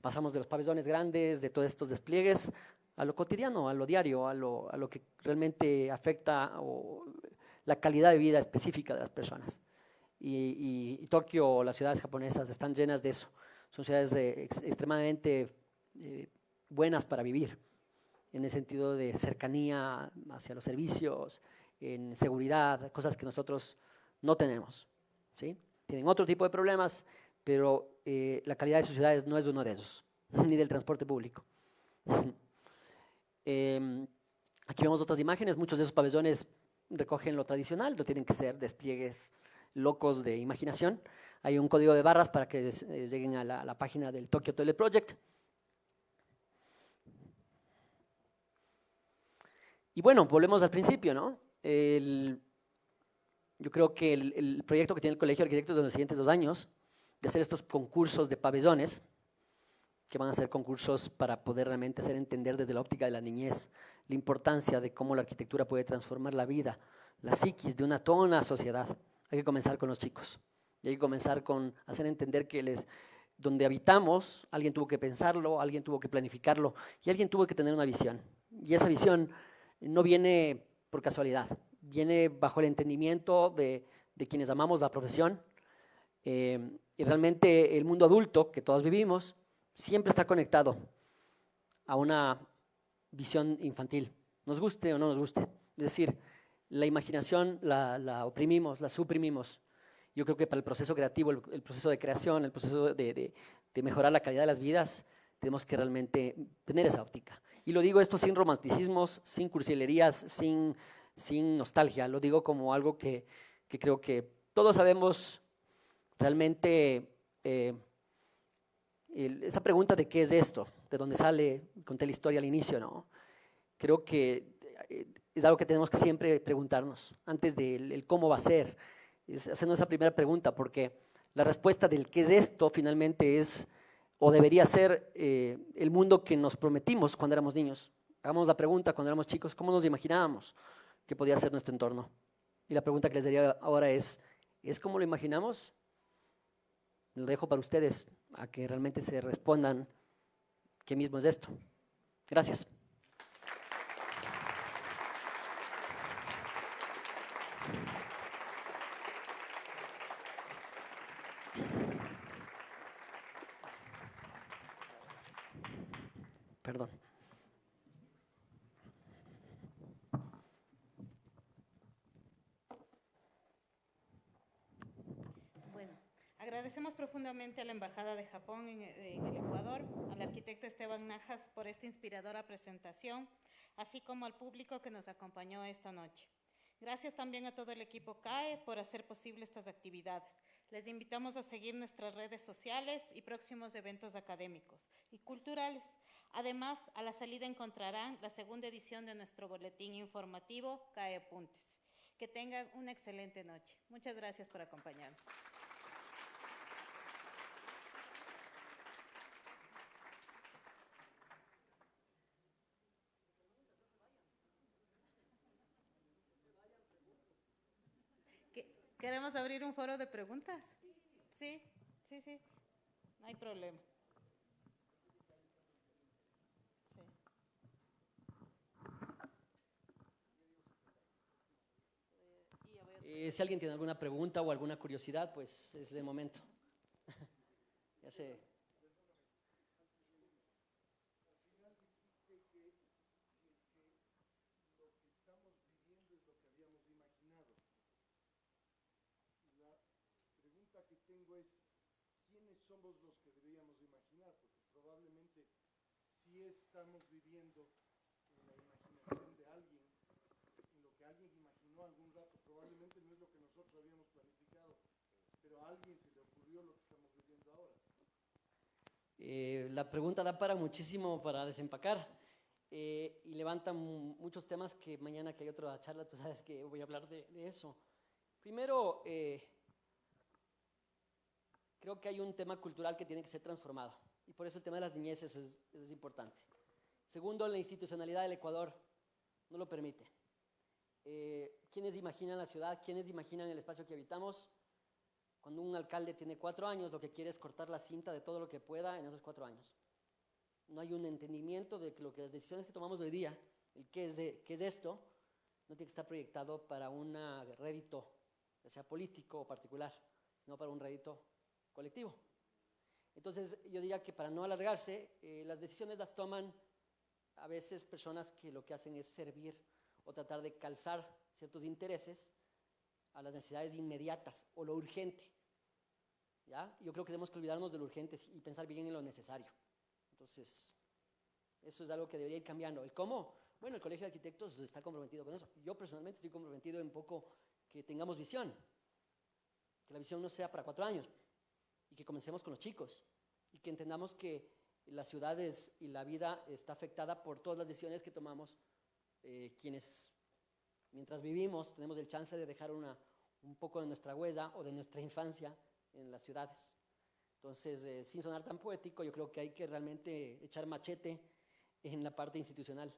Pasamos de los pabellones grandes, de todos estos despliegues, a lo cotidiano, a lo diario, a lo que realmente afecta la calidad de vida específica de las personas. Y Tokio, las ciudades japonesas están llenas de eso. Son ciudades extremadamente buenas para vivir, en el sentido de cercanía hacia los servicios, en seguridad, cosas que nosotros no tenemos, ¿sí? Tienen otro tipo de problemas, pero la calidad de sus ciudades no es uno de esos, ni del transporte público. Aquí vemos otras imágenes, muchos de esos pabellones recogen lo tradicional, no tienen que ser despliegues locos de imaginación. Hay un código de barras para que lleguen a la página del Tokyo Toilet Project. Y bueno, volvemos al principio, ¿no? Yo creo que el proyecto que tiene el Colegio de Arquitectos de los siguientes 2 años, de hacer estos concursos de pabellones, que van a ser concursos para poder realmente hacer entender desde la óptica de la niñez la importancia de cómo la arquitectura puede transformar la vida, la psiquis de toda una sociedad. Hay que comenzar con los chicos. Y hay que comenzar con hacer entender que donde habitamos, alguien tuvo que pensarlo, alguien tuvo que planificarlo y alguien tuvo que tener una visión. Y esa visión no viene por casualidad, viene bajo el entendimiento de quienes amamos la profesión. Y realmente el mundo adulto que todos vivimos siempre está conectado a una visión infantil, nos guste o no nos guste. Es decir, la imaginación la oprimimos, la suprimimos. Yo creo que para el proceso creativo, el proceso de creación, el proceso de mejorar la calidad de las vidas, tenemos que realmente tener esa óptica. Y lo digo esto sin romanticismos, sin cursilerías, sin nostalgia. Lo digo como algo que creo que todos sabemos realmente. Esa pregunta de qué es esto, de dónde sale, conté la historia al inicio, ¿no? Creo que es algo que tenemos que siempre preguntarnos antes del cómo va a ser. Es hacernos esa primera pregunta, porque la respuesta del qué es esto finalmente es o debería ser el mundo que nos prometimos cuando éramos niños. hagamos la pregunta cuando éramos chicos, ¿cómo nos imaginábamos que podía ser nuestro entorno? Y la pregunta que les daría ahora ¿es como lo imaginamos? Lo dejo para ustedes, a que realmente se respondan qué mismo es esto. Gracias. Perdón. Bueno, agradecemos profundamente a la Embajada de Japón en el Ecuador, al arquitecto Esteban Najas por esta inspiradora presentación, así como al público que nos acompañó esta noche. Gracias también a todo el equipo CAE por hacer posible estas actividades. Les invitamos a seguir nuestras redes sociales y próximos eventos académicos y culturales. Además, a la salida encontrarán la segunda edición de nuestro boletín informativo CAE Apuntes. Que tengan una excelente noche. Muchas gracias por acompañarnos. ¿Queremos abrir un foro de preguntas? Sí, sí, sí. No hay problema. Si alguien tiene alguna pregunta o alguna curiosidad, pues es el momento. Ya sé. Que tengo es quiénes somos los que deberíamos imaginar, porque probablemente si estamos viviendo en la imaginación de alguien, en lo que alguien imaginó algún rato, probablemente no es lo que nosotros habíamos planificado, pero a alguien se le ocurrió lo que estamos viviendo ahora. La pregunta da para muchísimo para desempacar y levanta muchos temas que mañana que hay otra charla, tú sabes que voy a hablar de eso. Primero, creo que hay un tema cultural que tiene que ser transformado y por eso el tema de las niñeces es importante. Segundo, la institucionalidad del Ecuador no lo permite. ¿Quiénes imaginan la ciudad? ¿Quiénes imaginan el espacio que habitamos? Cuando un alcalde tiene 4 años, lo que quiere es cortar la cinta de todo lo que pueda en esos 4 años. No hay un entendimiento de que lo que las decisiones que tomamos hoy día, qué es esto, no tiene que estar proyectado para un rédito, ya sea político o particular, sino para un rédito colectivo. Entonces, yo diría que para no alargarse, las decisiones las toman a veces personas que lo que hacen es servir o tratar de calzar ciertos intereses a las necesidades inmediatas o lo urgente. ¿Ya? Yo creo que tenemos que olvidarnos de lo urgente y pensar bien en lo necesario. Entonces, eso es algo que debería ir cambiando. ¿El cómo? Bueno, el Colegio de Arquitectos está comprometido con eso. Yo personalmente estoy comprometido en poco que tengamos visión, que la visión no sea para 4 años y que comencemos con los chicos y que entendamos que las ciudades y la vida está afectada por todas las decisiones que tomamos, quienes mientras vivimos tenemos el chance de dejar un poco de nuestra huella o de nuestra infancia en las ciudades. Entonces, sin sonar tan poético, yo creo que hay que realmente echar machete en la parte institucional.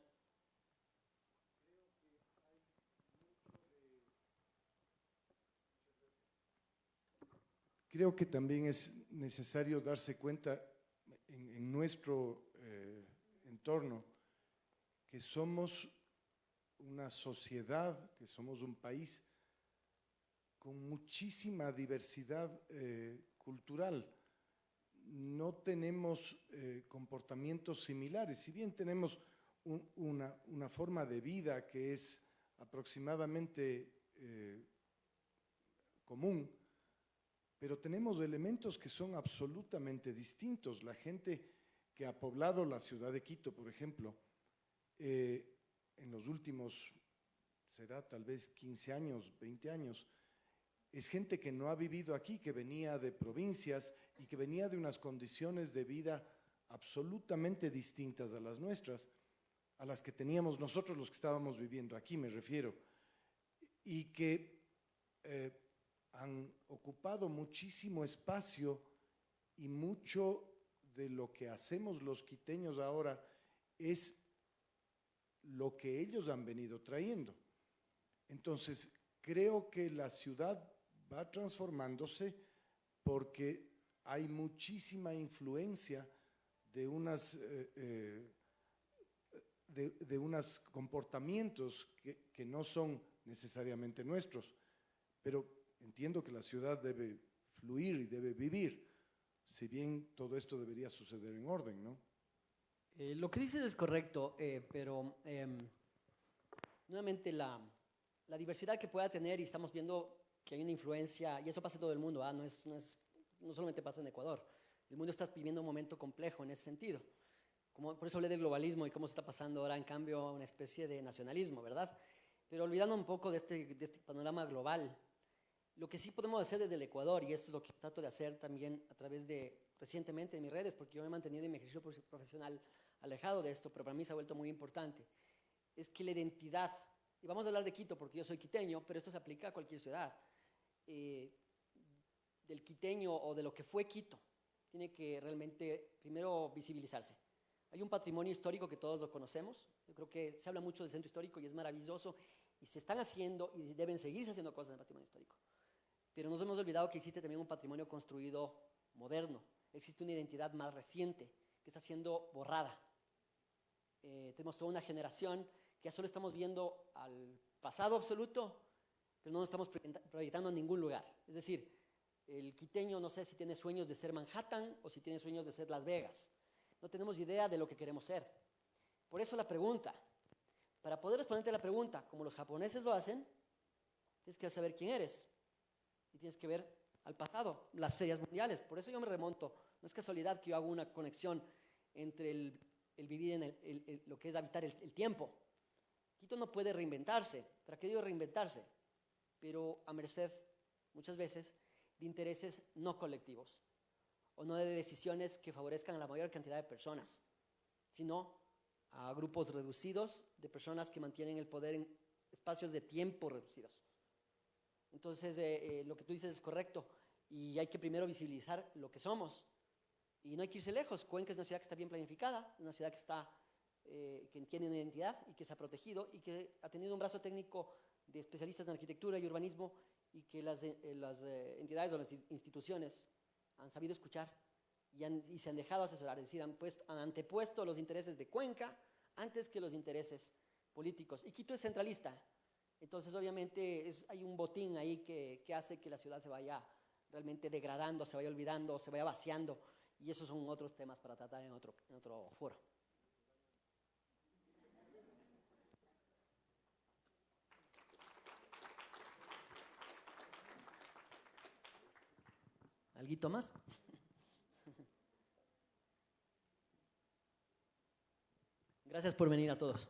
Creo que también es necesario darse cuenta en nuestro entorno que somos una sociedad, que somos un país con muchísima diversidad cultural. No tenemos comportamientos similares, si bien tenemos una forma de vida que es aproximadamente común, pero tenemos elementos que son absolutamente distintos. La gente que ha poblado la ciudad de Quito, por ejemplo, en los últimos, será tal vez 15 años, 20 años, es gente que no ha vivido aquí, que venía de provincias y que venía de unas condiciones de vida absolutamente distintas a las nuestras, a las que teníamos nosotros los que estábamos viviendo aquí, me refiero, y que han ocupado muchísimo espacio y mucho de lo que hacemos los quiteños ahora es lo que ellos han venido trayendo. Entonces, creo que la ciudad va transformándose porque hay muchísima influencia de unos comportamientos que no son necesariamente nuestros, pero entiendo que la ciudad debe fluir y debe vivir, si bien todo esto debería suceder en orden, ¿no? Lo que dices es correcto, pero nuevamente la diversidad que pueda tener, y estamos viendo que hay una influencia, y eso pasa en todo el mundo, no solamente pasa en Ecuador. El mundo está viviendo un momento complejo en ese sentido. Por eso hablé del globalismo y cómo se está pasando ahora, en cambio, a una especie de nacionalismo, ¿verdad? Pero olvidando un poco de este panorama global, lo que sí podemos hacer desde el Ecuador, y esto es lo que trato de hacer también a través recientemente de mis redes, porque yo me he mantenido en mi ejercicio profesional alejado de esto, pero para mí se ha vuelto muy importante, es que la identidad, y vamos a hablar de Quito porque yo soy quiteño, pero esto se aplica a cualquier ciudad, del quiteño o de lo que fue Quito, tiene que realmente primero visibilizarse. Hay un patrimonio histórico que todos lo conocemos, yo creo que se habla mucho del centro histórico y es maravilloso, y se están haciendo y deben seguirse haciendo cosas en el patrimonio histórico. Pero nos hemos olvidado que existe también un patrimonio construido moderno, existe una identidad más reciente que está siendo borrada. Tenemos toda una generación que ya solo estamos viendo al pasado absoluto, pero no nos estamos proyectando a ningún lugar. Es decir, el quiteño no sé si tiene sueños de ser Manhattan o si tiene sueños de ser Las Vegas. No tenemos idea de lo que queremos ser. Por eso la pregunta, para poder responderte a la pregunta, como los japoneses lo hacen, tienes que saber quién eres y tienes que ver al pasado, las ferias mundiales. Por eso yo me remonto, no es casualidad que yo hago una conexión entre el vivir en lo que es habitar el tiempo. Quito no puede reinventarse. ¿Para qué digo reinventarse? Pero a merced, muchas veces, de intereses no colectivos o no de decisiones que favorezcan a la mayor cantidad de personas, sino a grupos reducidos de personas que mantienen el poder en espacios de tiempo reducidos. Entonces, lo que tú dices es correcto y hay que primero visibilizar lo que somos. Y no hay que irse lejos. Cuenca es una ciudad que está bien planificada, una ciudad que tiene una identidad y que se ha protegido y que ha tenido un brazo técnico de especialistas en arquitectura y urbanismo y que las entidades o las instituciones han sabido escuchar y se han dejado asesorar, es decir, han antepuesto los intereses de Cuenca antes que los intereses políticos. Y Quito es centralista, entonces obviamente hay un botín ahí que hace que la ciudad se vaya realmente degradando, se vaya olvidando, se vaya vaciando, y esos son otros temas para tratar en otro foro. ¿Alguito más? Gracias por venir a todos.